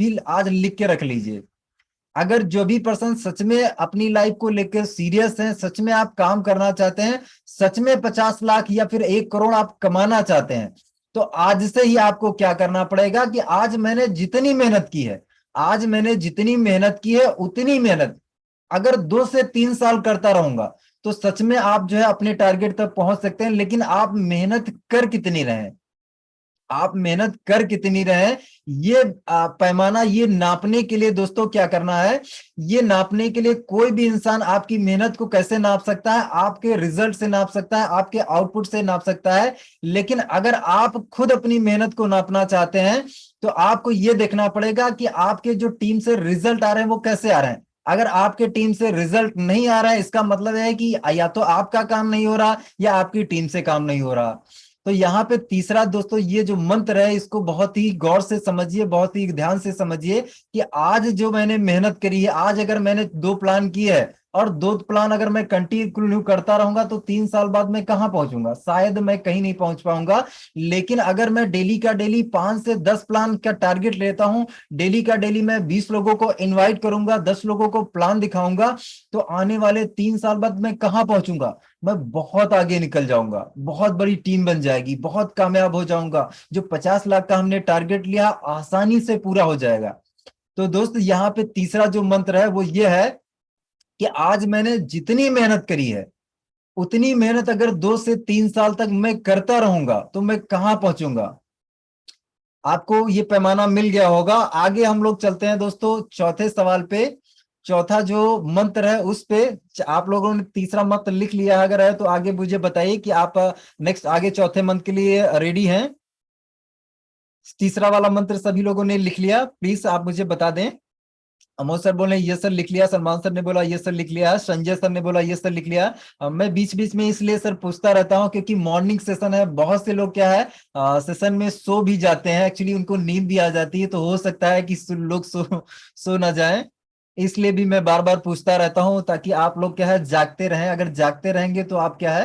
लिख के रख लीजिए। अगर जो भी पर्सन सच में अपनी लाइफ को लेकर सीरियस है, सच में आप काम करना चाहते हैं, सच में 50 लाख या फिर 1 करोड़ आप कमाना चाहते हैं, तो आज से ही आपको क्या करना पड़ेगा कि आज मैंने जितनी मेहनत की है, आज मैंने जितनी मेहनत की है उतनी मेहनत अगर 2 से 3 साल करता रहूंगा तो सच में आप जो है अपने टारगेट तक पहुंच सकते हैं। लेकिन आप मेहनत कर कितनी रहे हैं, आप मेहनत कर कितनी रहे हैं, ये पैमाना, ये नापने के लिए दोस्तों क्या करना है, ये नापने के लिए कोई भी इंसान आपकी मेहनत को कैसे नाप सकता है, आपके रिजल्ट से नाप सकता है, आपके आउटपुट से नाप सकता है। लेकिन अगर आप खुद अपनी मेहनत को नापना चाहते हैं तो आपको ये देखना पड़ेगा कि आपके जो टीम से रिजल्ट आ रहे हैं वो कैसे आ रहे हैं। अगर आपके टीम से रिजल्ट नहीं आ रहा है, इसका मतलब है कि या तो आपका काम नहीं हो रहा या आपकी टीम से काम नहीं हो रहा। तो यहाँ पे तीसरा दोस्तों, ये जो मंत्र है इसको बहुत ही गौर से समझिए, बहुत ही ध्यान से समझिए कि आज जो मैंने मेहनत करी है, आज अगर मैंने 2 प्लान किए है और 2 प्लान अगर मैं कंटिन्यू करता रहूंगा तो 3 साल बाद मैं कहां पहुंचूंगा, शायद मैं कहीं नहीं पहुंच पाऊंगा। लेकिन अगर मैं डेली का डेली 5 से 10 प्लान का टारगेट लेता हूं, डेली का डेली मैं 20 लोगों को इन्वाइट करूंगा, 10 लोगों को प्लान दिखाऊंगा, तो आने वाले 3 साल बाद मैं कहां पहुंचूंगा, मैं बहुत आगे निकल जाऊंगा, बहुत बड़ी टीम बन जाएगी, बहुत कामयाब हो जाऊंगा। जो 50 लाख का हमने टारगेट लिया आसानी से पूरा हो जाएगा। तो दोस्त यहाँ पे तीसरा जो मंत्र है वो ये है कि आज मैंने जितनी मेहनत करी है उतनी मेहनत अगर 2 से 3 साल तक मैं करता रहूंगा तो मैं कहां पहुंचूंगा। आपको ये पैमाना मिल गया होगा। आगे हम लोग चलते हैं दोस्तों चौथे सवाल पे। चौथा जो मंत्र है उस पे आप लोगों ने तीसरा मंत्र लिख लिया अगर है तो आगे मुझे बताइए कि आप नेक्स्ट आगे चौथे मंत्र के लिए रेडी हैं। तीसरा वाला मंत्र सभी लोगों ने लिख लिया, प्लीज आप मुझे बता दें। अमोद सर बोले ये सर लिख लिया, सलमान सर ने बोला ये सर लिख लिया, संजय सर ने बोला ये सर लिख लिया। मैं बीच बीच में इसलिए सर पूछता रहता हूं क्योंकि मॉर्निंग सेशन है, बहुत से लोग क्या है सेशन में सो भी जाते हैं, एक्चुअली उनको नींद भी आ जाती है, तो हो सकता है कि लोग सो ना जाएं। इसलिए भी मैं बार बार पूछता रहता हूं ताकि आप लोग क्या है जागते रहें। अगर जागते रहेंगे तो आप क्या है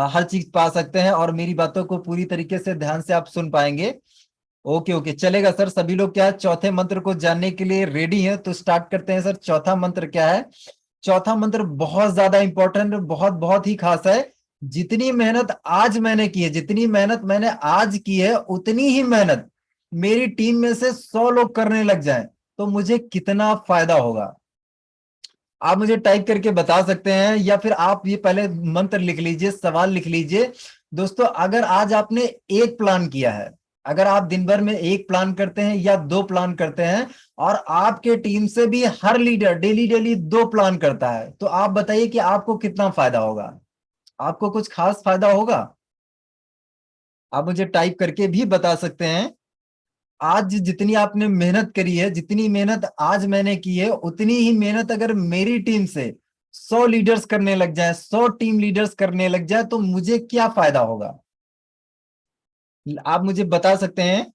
हर चीज पा सकते हैं और मेरी बातों को पूरी तरीके से ध्यान से आप सुन पाएंगे। ओके ओके चलेगा सर। सभी लोग क्या है चौथे मंत्र को जानने के लिए रेडी हैं, तो स्टार्ट करते हैं सर। चौथा मंत्र क्या है? चौथा मंत्र बहुत ज्यादा इंपॉर्टेंट, बहुत बहुत ही खास है। जितनी मेहनत आज मैंने की है, जितनी मेहनत मैंने आज की है, उतनी ही मेहनत मेरी टीम में से 100 लोग करने लग जाएं तो मुझे कितना फायदा होगा। आप मुझे टाइप करके बता सकते हैं या फिर आप ये पहले मंत्र लिख लीजिए, सवाल लिख लीजिए। दोस्तों अगर आज आपने एक प्लान किया है, अगर आप दिन भर में एक प्लान करते हैं या 2 प्लान करते हैं और आपके टीम से भी हर लीडर डेली डेली 2 प्लान करता है, तो आप बताइए कि आपको कितना फायदा होगा। आपको कुछ खास फायदा होगा? आप मुझे टाइप करके भी बता सकते हैं। आज जितनी आपने मेहनत करी है, जितनी मेहनत आज मैंने की है, उतनी ही मेहनत अगर मेरी टीम से 100 लीडर्स करने लग जाए, 100 टीम लीडर्स करने लग जाए, तो मुझे क्या फायदा होगा? आप मुझे बता सकते हैं।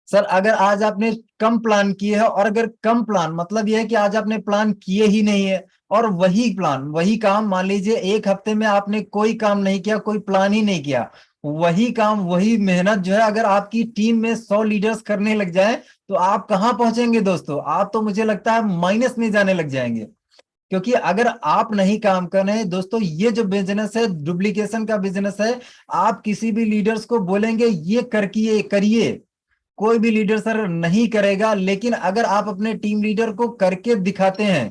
सर अगर आज आपने कम प्लान किए है, और अगर कम प्लान मतलब यह है कि आज आपने प्लान किए ही नहीं है और वही प्लान वही काम, मान लीजिए एक हफ्ते में आपने कोई काम नहीं किया, कोई प्लान ही नहीं किया, वही काम वही मेहनत जो है अगर आपकी टीम में 100 लीडर्स करने लग जाए तो आप कहां पहुंचेंगे दोस्तों? आप तो मुझे लगता है माइनस में जाने लग जाएंगे। क्योंकि अगर आप नहीं काम कर रहे हैं दोस्तों, ये जो बिजनेस है डुप्लीकेशन का बिजनेस है। आप किसी भी लीडर्स को बोलेंगे ये करिए करिए, कोई भी लीडर सर नहीं करेगा। लेकिन अगर आप अपने टीम लीडर को करके दिखाते हैं,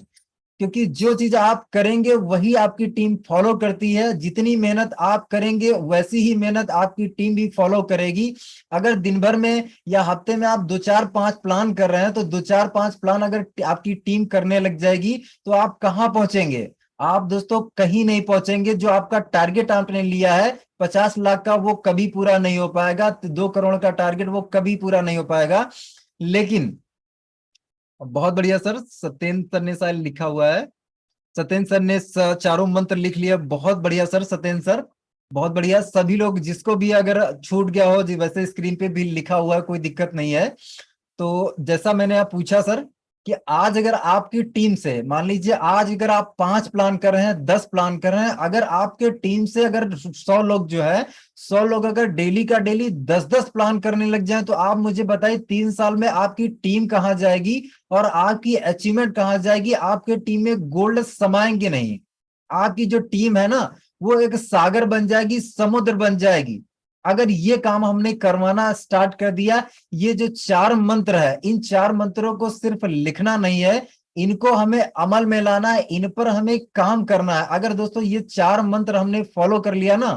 क्योंकि जो चीज आप करेंगे वही आपकी टीम फॉलो करती है, जितनी मेहनत आप करेंगे वैसी ही मेहनत आपकी टीम भी फॉलो करेगी। अगर दिन भर में या हफ्ते में आप 2 4 5 प्लान कर रहे हैं तो 2 4 5 प्लान अगर आपकी टीम करने लग जाएगी तो आप कहां पहुंचेंगे? आप दोस्तों कहीं नहीं पहुंचेंगे। जो आपका टारगेट आपने लिया है 50 लाख का, वो कभी पूरा नहीं हो पाएगा। 2 करोड़ का टारगेट वो कभी पूरा नहीं हो पाएगा। लेकिन बहुत बढ़िया सर, सत्येंद्र सर ने शायद लिखा हुआ है। सत्येंद्र सर ने चारों मंत्र लिख लिया, बहुत बढ़िया सर सत्येंद्र सर, बहुत बढ़िया। सभी लोग जिसको भी अगर छूट गया हो जी, वैसे स्क्रीन पे भी लिखा हुआ है, कोई दिक्कत नहीं है। तो जैसा मैंने आप पूछा सर कि आज अगर आपकी टीम से, मान लीजिए आज अगर आप 5 प्लान कर रहे हैं, 10 प्लान कर रहे हैं, अगर आपके टीम से अगर 100 लोग जो है, 100 लोग अगर डेली का डेली 10 10 प्लान करने लग जाएं, तो आप मुझे बताइए 3 साल में आपकी टीम कहां जाएगी और आपकी अचीवमेंट कहां जाएगी? आपके टीम में गोल्ड समाएंगे नहीं। आपकी जो टीम है ना, वो एक सागर बन जाएगी, समुद्र बन जाएगी। अगर ये काम हमने करवाना स्टार्ट कर दिया, ये जो 4 मंत्र है, इन 4 मंत्रों को सिर्फ लिखना नहीं है, इनको हमें अमल में लाना है, इन पर हमें काम करना है। अगर दोस्तों ये 4 मंत्र हमने फॉलो कर लिया ना,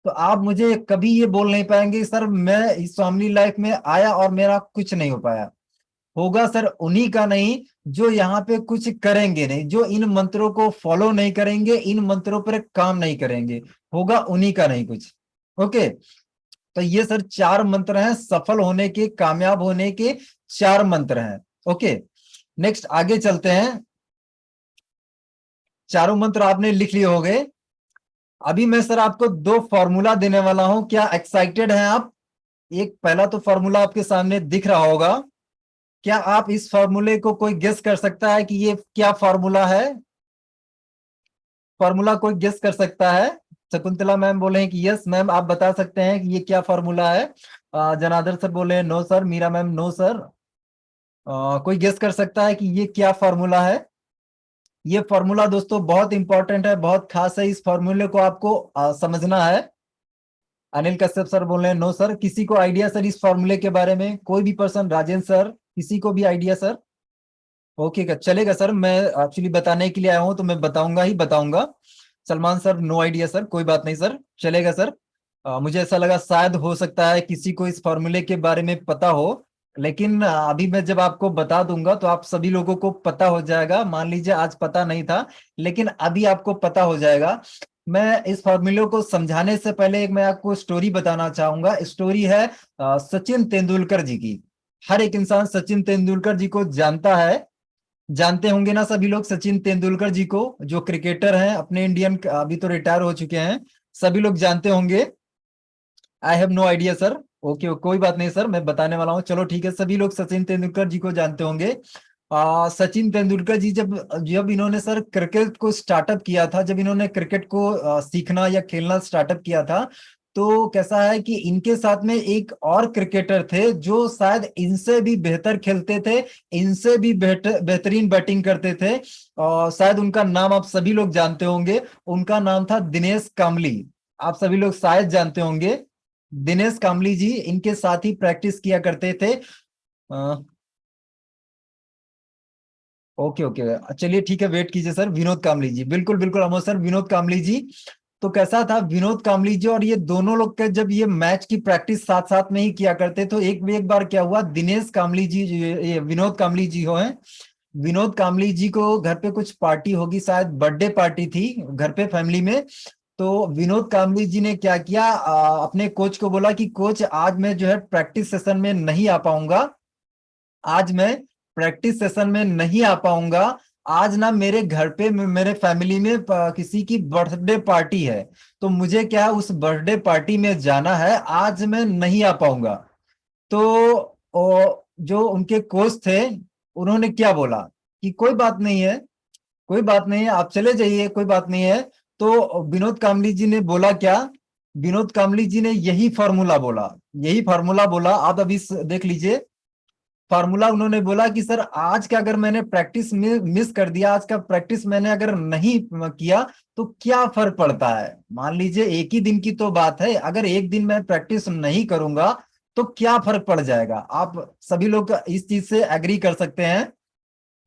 तो आप मुझे कभी ये बोल नहीं पाएंगे सर मैं इस फैमिली लाइफ में आया और मेरा कुछ नहीं हो पाया। होगा सर उन्हीं का नहीं जो यहाँ पे कुछ करेंगे नहीं, जो इन मंत्रों को फॉलो नहीं करेंगे, इन मंत्रों पर काम नहीं करेंगे, होगा उन्हीं का नहीं कुछ। ओके, तो ये सर 4 मंत्र हैं सफल होने के, कामयाब होने के 4 मंत्र हैं। ओके, नेक्स्ट आगे चलते हैं। चारों मंत्र आपने लिख लिए होंगे। अभी मैं सर आपको 2 फॉर्मूला देने वाला हूं, क्या एक्साइटेड हैं आप? एक पहला तो फॉर्मूला आपके सामने दिख रहा होगा। क्या आप इस फॉर्मूले को कोई गेस कर सकता है कि ये क्या फॉर्मूला है? फॉर्मूला कोई गेस कर सकता है? शकुंतला मैम बोले हैं कि यस मैम, आप बता सकते हैं कि ये क्या फॉर्मूला है। जनार्दन सर बोले हैं no sir, Meera ma'am no sir. कोई गेस कर सकता है कि ये क्या फॉर्मूला है? ये फॉर्मूला दोस्तों बहुत इंपॉर्टेंट है, बहुत खास है, इस फॉर्मूले को आपको समझना है। अनिल कश्यप सर बोल रहे हैं नो सर। किसी को आइडिया सर इस फॉर्मूले के बारे में? कोई भी पर्सन, राजेंद्र सर, किसी को भी आइडिया सर? ओके का चलेगा सर, मैं एक्चुअली बताने के लिए आया हूं तो मैं बताऊंगा ही बताऊंगा। Salman sir no idea sir, कोई बात नहीं सर, चलेगा सर। मुझे ऐसा लगा शायद हो सकता है किसी को इस फॉर्मूले के बारे में पता हो, लेकिन अभी मैं जब आपको बता दूंगा तो आप सभी लोगों को पता हो जाएगा। मान लीजिए आज पता नहीं था, लेकिन अभी आपको पता हो जाएगा। मैं इस फॉर्मूले को समझाने से पहले एक मैं आपको स्टोरी बताना चाहूंगा। स्टोरी है सचिन तेंदुलकर जी की। हर एक इंसान सचिन तेंदुलकर जी को जानता है, जानते होंगे ना सभी लोग सचिन तेंदुलकर जी को, जो क्रिकेटर हैं अपने इंडियन, अभी तो रिटायर हो चुके हैं, सभी लोग जानते होंगे। I have no idea sir. Okay कोई बात नहीं सर, मैं बताने वाला हूँ। चलो ठीक है, सभी लोग सचिन तेंदुलकर जी को जानते होंगे। सचिन तेंदुलकर जी जब जब इन्होंने सर क्रिकेट को स्टार्टअप किया था, जब इन्होंने क्रिकेट को सीखना या खेलना स्टार्टअप किया था, तो कैसा है कि इनके साथ में एक और क्रिकेटर थे जो शायद इनसे भी बेहतर खेलते थे, इनसे भी बेहतरीन बैटिंग करते थे, और शायद उनका नाम आप सभी लोग जानते होंगे। उनका नाम था दिनेश कामली। आप सभी लोग शायद जानते होंगे दिनेश कामली जी, इनके साथ ही प्रैक्टिस किया करते थे। ओके ओके चलिए ठीक है, वेट कीजिए सर। विनोद कामली जी, बिल्कुल बिल्कुल अमोद सर, विनोद कामली जी। तो कैसा था विनोद कामली जी और ये दोनों लोग के जब ये मैच की प्रैक्टिस साथ साथ में ही किया करते, तो एक बार क्या हुआ, दिनेश कामली जी, ये विनोद कामली जी हो हैं, विनोद कामली जी को घर पे कुछ पार्टी होगी, शायद बर्थडे पार्टी थी घर पे फैमिली में। तो विनोद कामली जी ने क्या किया, अपने कोच को बोला कि कोच आज मैं जो है प्रैक्टिस सेशन में नहीं आ पाऊंगा, आज मैं प्रैक्टिस सेशन में नहीं आ पाऊंगा। आज ना मेरे घर पे मेरे फैमिली में किसी की बर्थडे पार्टी है, तो मुझे क्या है, उस बर्थडे पार्टी में जाना है, आज मैं नहीं आ पाऊंगा। तो जो उनके कोच थे उन्होंने क्या बोला कि कोई बात नहीं है, कोई बात नहीं है, आप चले जाइए, कोई बात नहीं है। तो विनोद कामली जी ने बोला क्या, विनोद कामली जी ने यही फॉर्मूला बोला, यही फॉर्मूला बोला, आप अभी देख लीजिए। फार्मूला उन्होंने बोला कि सर आज का अगर मैंने प्रैक्टिस में मिस कर दिया, आज का प्रैक्टिस मैंने अगर नहीं किया, तो क्या फर्क पड़ता है? मान लीजिए एक ही दिन की तो बात है, अगर एक दिन मैं प्रैक्टिस नहीं करूंगा तो क्या फर्क पड़ जाएगा? आप सभी लोग इस चीज से एग्री कर सकते हैं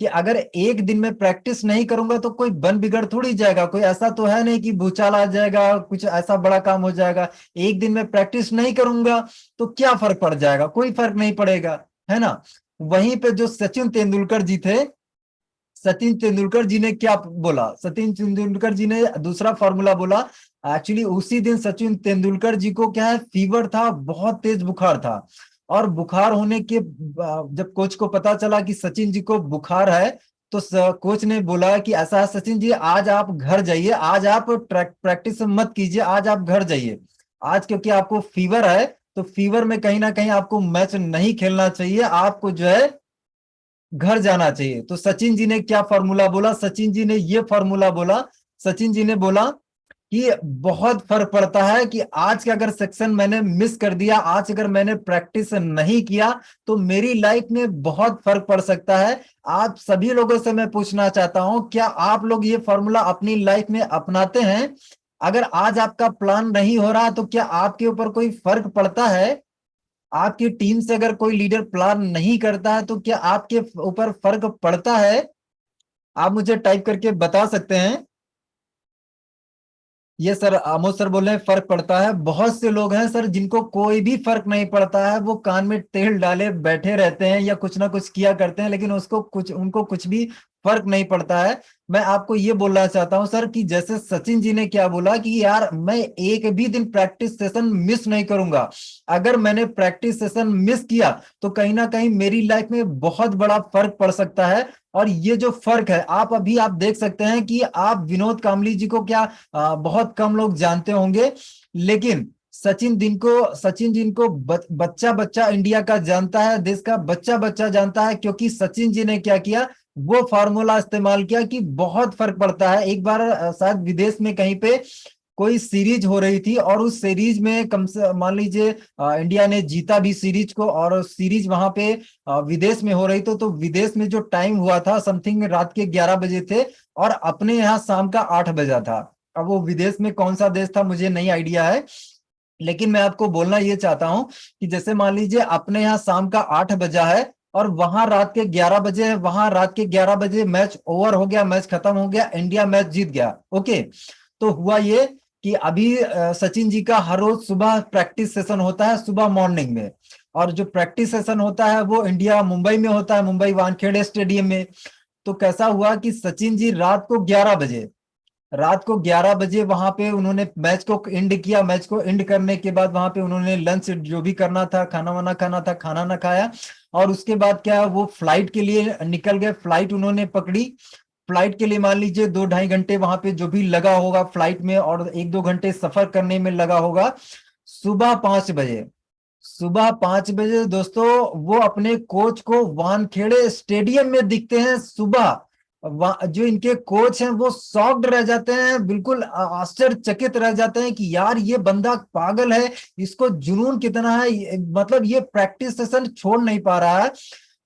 कि अगर एक दिन में प्रैक्टिस नहीं करूंगा तो कोई बन बिगड़ थोड़ी जाएगा, कोई ऐसा तो है नहीं कि भूचाल आ जाएगा, कुछ ऐसा बड़ा काम हो जाएगा। एक दिन में प्रैक्टिस नहीं करूंगा तो क्या फर्क पड़ जाएगा? कोई फर्क नहीं पड़ेगा, है ना। वहीं पे जो सचिन तेंदुलकर जी थे, सचिन तेंदुलकर जी ने क्या बोला, सचिन तेंदुलकर जी ने दूसरा फॉर्मूला बोला। एक्चुअली उसी दिन सचिन तेंदुलकर जी को क्या है, फीवर था, बहुत तेज बुखार था। और बुखार होने के जब कोच को पता चला कि सचिन जी को बुखार है, तो कोच ने बोला कि ऐसा है सचिन जी, आज आप घर जाइए, आज आप प्रैक्टिस मत कीजिए, आज आप घर जाइए। आज क्योंकि आपको फीवर है, तो फीवर में कहीं ना कहीं आपको मैच नहीं खेलना चाहिए, आपको जो है घर जाना चाहिए। तो सचिन जी ने क्या फॉर्मूला बोला, सचिन जी ने ये फॉर्मूला बोला, सचिन जी ने बोला कि बहुत फर्क पड़ता है कि आज का अगर सेक्शन मैंने मिस कर दिया, आज अगर मैंने प्रैक्टिस नहीं किया, तो मेरी लाइफ में बहुत फर्क पड़ सकता है। आप सभी लोगों से मैं पूछना चाहता हूं, क्या आप लोग ये फॉर्मूला अपनी लाइफ में अपनाते हैं? अगर आज आपका प्लान नहीं हो रहा तो क्या आपके ऊपर कोई फर्क पड़ता है? आपकी टीम से अगर कोई लीडर प्लान नहीं करता है तो क्या आपके ऊपर फर्क पड़ता है? आप मुझे टाइप करके बता सकते हैं। ये सर आमोद सर बोल रहे हैं फर्क पड़ता है। बहुत से लोग हैं सर जिनको कोई भी फर्क नहीं पड़ता है, वो कान में तेल डाले बैठे रहते हैं या कुछ ना कुछ किया करते हैं, लेकिन उनको कुछ भी फर्क नहीं पड़ता है। मैं आपको ये बोलना चाहता हूं सर कि जैसे सचिन जी ने क्या बोला कि यार मैं एक भी दिन प्रैक्टिस सेशन मिस नहीं करूंगा। अगर मैंने प्रैक्टिस सेशन मिस किया तो कहीं ना कहीं मेरी लाइफ में बहुत बड़ा फर्क पड़ सकता है। और ये जो फर्क है, आप देख सकते हैं कि आप विनोद कामली जी को क्या बहुत कम लोग जानते होंगे, लेकिन सचिन जी को बच्चा बच्चा इंडिया का जानता है, देश का बच्चा बच्चा जानता है, क्योंकि सचिन जी ने क्या किया, वो फार्मूला इस्तेमाल किया कि बहुत फर्क पड़ता है। एक बार शायद विदेश में कहीं पे कोई सीरीज हो रही थी और उस सीरीज में कम से मान लीजिए इंडिया ने जीता भी सीरीज को, और सीरीज वहां पे विदेश में हो रही तो विदेश में जो टाइम हुआ था समथिंग रात के 11 बजे थे और अपने यहाँ शाम का 8 बजा था। अब वो विदेश में कौन सा देश था मुझे नहीं आइडिया है, लेकिन मैं आपको बोलना ये चाहता हूं कि जैसे मान लीजिए अपने यहाँ शाम का 8 बजा है और वहां रात के 11 बजे है, वहां रात के 11 बजे मैच ओवर हो गया, मैच खत्म हो गया, इंडिया मैच जीत गया। ओके, तो हुआ ये कि अभी सचिन जी का हर रोज सुबह प्रैक्टिस सेशन होता है, सुबह मॉर्निंग में। और जो प्रैक्टिस सेशन होता है वो इंडिया मुंबई में होता है, मुंबई वानखेड़े स्टेडियम में। तो कैसा हुआ कि सचिन जी रात को 11 बजे वहां पे उन्होंने मैच को एंड किया। मैच को एंड करने के बाद वहां पे उन्होंने लंच जो भी करना था, खाना वाना खाना था, खाना ना खाया। और उसके बाद क्या, वो फ्लाइट के लिए निकल गए, फ्लाइट उन्होंने पकड़ी। फ्लाइट के लिए मान लीजिए 2-2.5 घंटे वहां पे जो भी लगा होगा फ्लाइट में, और 1-2 घंटे सफर करने में लगा होगा। सुबह 5 बजे सुबह 5 बजे दोस्तों वो अपने कोच को वानखेड़े स्टेडियम में दिखते हैं सुबह। जो इनके कोच हैं वो शॉक्ड रह जाते हैं, बिल्कुल आश्चर्यचकित रह जाते हैं कि यार ये बंदा पागल है, इसको जुनून कितना है, मतलब ये प्रैक्टिस सेशन छोड़ नहीं पा रहा है।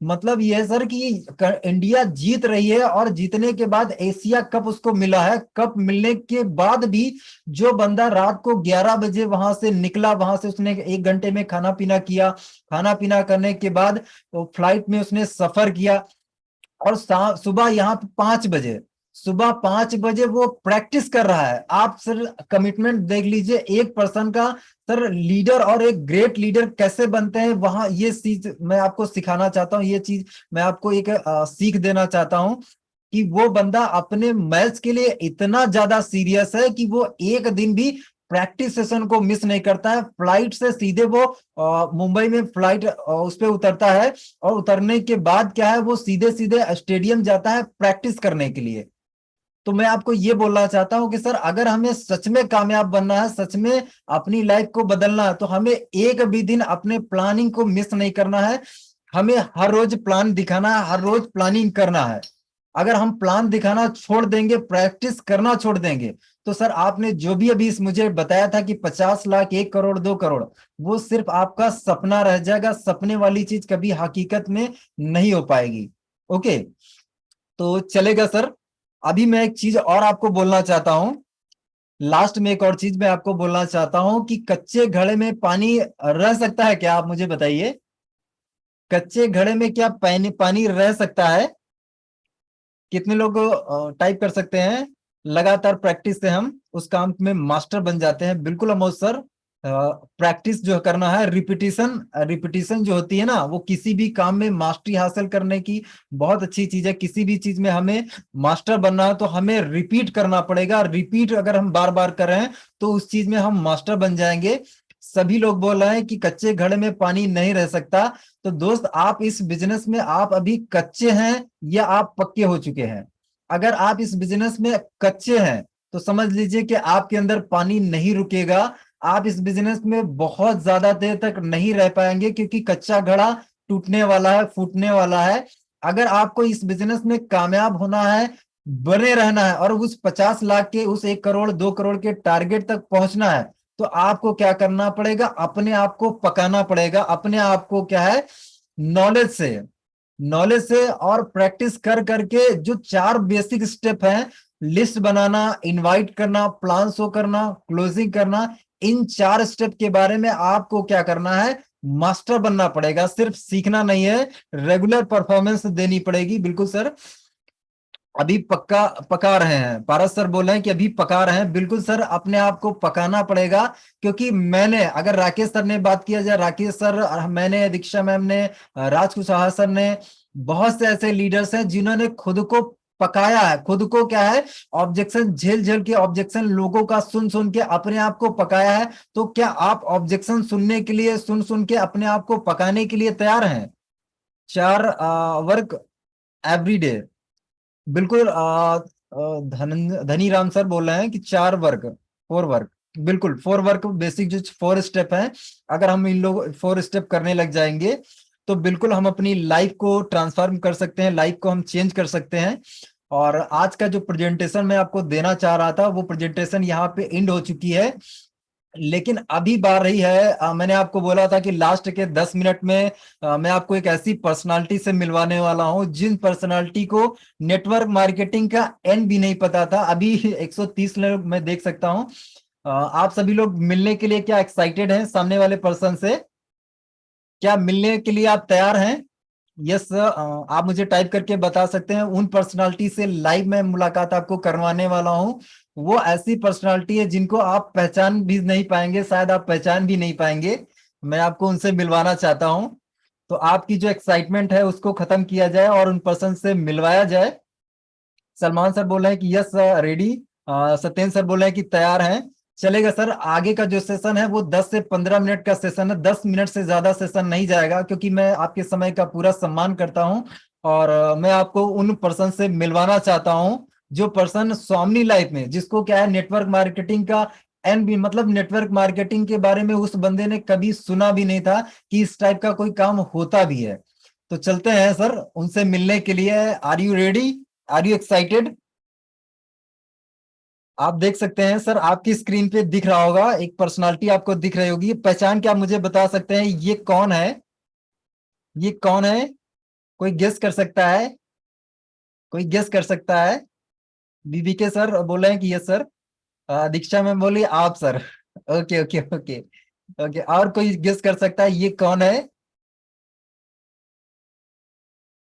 मतलब ये है सर कि इंडिया जीत रही है और जीतने के बाद एशिया कप उसको मिला है, कप मिलने के बाद भी जो बंदा रात को 11 बजे वहां से निकला, वहां से उसने 1 घंटे में खाना पीना किया, खाना पीना करने के बाद वो फ्लाइट में उसने सफर किया, और सुबह यहाँ पे 5 बजे, सुबह 5 बजे वो प्रैक्टिस कर रहा है। आप सर कमिटमेंट देख लीजिए एक पर्सन का। सर लीडर और एक ग्रेट लीडर कैसे बनते हैं, वहां ये चीज मैं आपको सिखाना चाहता हूँ, ये चीज मैं आपको एक सीख देना चाहता हूँ कि वो बंदा अपने मैच के लिए इतना ज्यादा सीरियस है कि वो एक दिन भी प्रैक्टिस सेशन को मिस नहीं करता है। फ्लाइट से सीधे वो मुंबई में फ्लाइट उस पे उतरता है, और उतरने के बाद क्या है, वो सीधे सीधे स्टेडियम जाता है प्रैक्टिस करने के लिए। तो मैं आपको ये बोलना चाहता हूं कि सर अगर हमें सच में कामयाब बनना है, सच में अपनी लाइफ को बदलना है, तो हमें एक भी दिन अपने प्लानिंग को मिस नहीं करना है। हमें हर रोज प्लान दिखाना है, हर रोज प्लानिंग करना है। अगर हम प्लान दिखाना छोड़ देंगे, प्रैक्टिस करना छोड़ देंगे, तो सर आपने जो भी अभी मुझे बताया था कि 50 लाख, 1 करोड़, 2 करोड़, वो सिर्फ आपका सपना रह जाएगा। सपने वाली चीज कभी हकीकत में नहीं हो पाएगी। ओके, तो चलेगा सर। अभी मैं एक चीज और आपको बोलना चाहता हूं, लास्ट में एक और चीज मैं आपको बोलना चाहता हूं कि कच्चे घड़े में पानी रह सकता है क्या, आप मुझे बताइए। कच्चे घड़े में क्या पानी पानी रह सकता है? कितने लोग टाइप कर सकते हैं? लगातार प्रैक्टिस से हम उस काम में मास्टर बन जाते हैं। बिल्कुल अमोद सर, प्रैक्टिस जो करना है, रिपीटिशन रिपीटिशन जो होती है ना, वो किसी भी काम में मास्टरी हासिल करने की बहुत अच्छी चीज है। किसी भी चीज में हमें मास्टर बनना है तो हमें रिपीट करना पड़ेगा। रिपीट अगर हम बार बार कर रहे हैं तो उस चीज में हम मास्टर बन जाएंगे। सभी लोग बोल रहे हैं कि कच्चे घड़े में पानी नहीं रह सकता। तो दोस्त, आप इस बिजनेस में आप अभी कच्चे हैं या आप पक्के हो चुके हैं? अगर आप इस बिजनेस में कच्चे हैं तो समझ लीजिए कि आपके अंदर पानी नहीं रुकेगा। आप इस बिजनेस में बहुत ज्यादा देर तक नहीं रह पाएंगे, क्योंकि कच्चा घड़ा टूटने वाला है, फूटने वाला है। अगर आपको इस बिजनेस में कामयाब होना है, बने रहना है, और उस 50 लाख के, उस 1 करोड़, 2 करोड़ के टारगेट तक पहुंचना है, तो आपको क्या करना पड़ेगा, अपने आप को पकाना पड़ेगा। अपने आप को क्या है, नॉलेज से, नॉलेज से और प्रैक्टिस कर करके जो 4 बेसिक स्टेप हैं, लिस्ट बनाना, इनवाइट करना, प्लान शो करना, क्लोजिंग करना, इन 4 स्टेप के बारे में आपको क्या करना है, मास्टर बनना पड़ेगा। सिर्फ सीखना नहीं है, रेगुलर परफॉर्मेंस देनी पड़ेगी। बिल्कुल सर। अभी पक्का पका रहे हैं, पारस सर बोल रहे हैं कि अभी पका रहे हैं। बिल्कुल सर, अपने आप को पकाना पड़ेगा, क्योंकि मैंने, अगर राकेश सर ने बात किया जाए, राकेश सर, मैंने, दीक्षा मैम ने, राज कुशवाहा सर ने, बहुत से ऐसे लीडर्स हैं जिन्होंने खुद को पकाया है, खुद को क्या है, ऑब्जेक्शन झेल झेल के, ऑब्जेक्शन लोगों का सुन सुन के अपने आप को पकाया है। तो क्या आप ऑब्जेक्शन सुनने के लिए, सुन सुन के अपने आप को पकाने के लिए तैयार हैं? 4 वर्क एवरी डे। बिल्कुल, धनी राम सर बोल रहे हैं कि 4 वर्क, 4 वर्क, बिल्कुल 4 वर्क, बेसिक जो 4 स्टेप है, अगर हम इन लोग 4 स्टेप करने लग जाएंगे तो बिल्कुल हम अपनी लाइफ को ट्रांसफॉर्म कर सकते हैं, लाइफ को हम चेंज कर सकते हैं। और आज का जो प्रेजेंटेशन मैं आपको देना चाह रहा था, वो प्रेजेंटेशन यहाँ पे एंड हो चुकी है। लेकिन अभी बात रही है, मैंने आपको बोला था कि लास्ट के 10 मिनट में मैं आपको एक ऐसी पर्सनालिटी से मिलवाने वाला हूं जिन पर्सनालिटी को नेटवर्क मार्केटिंग का एंड भी नहीं पता था। अभी 130 लोग मैं देख सकता हूं। आप सभी लोग मिलने के लिए क्या एक्साइटेड हैं सामने वाले पर्सन से? क्या मिलने के लिए आप तैयार हैं? यस, आप मुझे टाइप करके बता सकते हैं। उन पर्सनालिटी से लाइव में मुलाकात आपको करवाने वाला हूं। वो ऐसी पर्सनालिटी है जिनको आप पहचान भी नहीं पाएंगे, शायद आप पहचान भी नहीं पाएंगे। मैं आपको उनसे मिलवाना चाहता हूं। तो आपकी जो एक्साइटमेंट है उसको खत्म किया जाए और उन पर्सन से मिलवाया जाए। सलमान सर बोल रहे हैं कि यस रेडी। सत्येंद्र सर बोल रहे हैं कि तैयार हैं। चलेगा सर, आगे का जो सेशन है वो 10 से 15 मिनट का सेशन है, 10 मिनट से ज्यादा सेशन नहीं जाएगा, क्योंकि मैं आपके समय का पूरा सम्मान करता हूं। और मैं आपको उन पर्सन से मिलवाना चाहता हूं जो पर्सन स्वामी लाइफ में, जिसको क्या है, नेटवर्क मार्केटिंग का एन भी, मतलब नेटवर्क मार्केटिंग के बारे में उस बंदे ने कभी सुना भी नहीं था कि इस टाइप का कोई काम होता भी है। तो चलते हैं सर उनसे मिलने के लिए। Are you ready? Are you excited? आप देख सकते हैं सर, आपकी स्क्रीन पे दिख रहा होगा, एक पर्सनालिटी आपको दिख रही होगी। पहचान क्या, मुझे बता सकते हैं ये कौन है? ये कौन है? कोई गेस कर सकता है? कोई गेस कर सकता है? बीबी के सर बोले हैं कि यस सर। दीक्षा मैम बोली आप sir. Okay okay okay okay, और कोई गेस कर सकता है ये कौन है?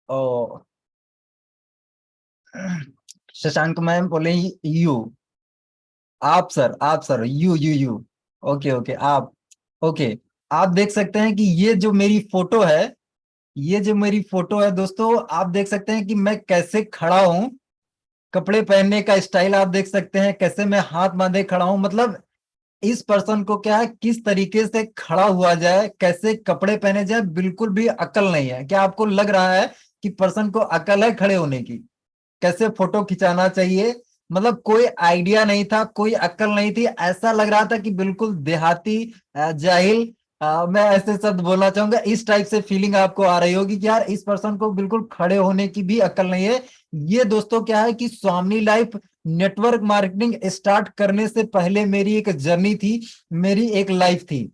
ओ, शशांक मैम बोले यू। आप सर, यू। ओके ओके, आप। ओके, आप देख सकते हैं कि ये जो मेरी फोटो है, ये जो मेरी फोटो है दोस्तों, आप देख सकते हैं कि मैं कैसे खड़ा हूं। कपड़े पहनने का स्टाइल आप देख सकते हैं, कैसे मैं हाथ बांधे खड़ा हूं। मतलब इस पर्सन को क्या है, किस तरीके से खड़ा हुआ जाए, कैसे कपड़े पहने जाए, बिल्कुल भी अकल नहीं है। क्या आपको लग रहा है कि पर्सन को अकल है खड़े होने की? कैसे फोटो खिंचाना चाहिए, मतलब कोई आइडिया नहीं था, कोई अक्ल नहीं थी। ऐसा लग रहा था कि बिल्कुल देहाती, जाहिल, मैं ऐसे शब्द बोलना चाहूंगा। इस टाइप से फीलिंग आपको आ रही होगी कि यार इस पर्सन को बिल्कुल खड़े होने की भी अक्ल नहीं है। ये दोस्तों क्या है कि स्वामी लाइफ नेटवर्क मार्केटिंग स्टार्ट करने से पहले मेरी एक जर्नी थी, मेरी एक लाइफ थी।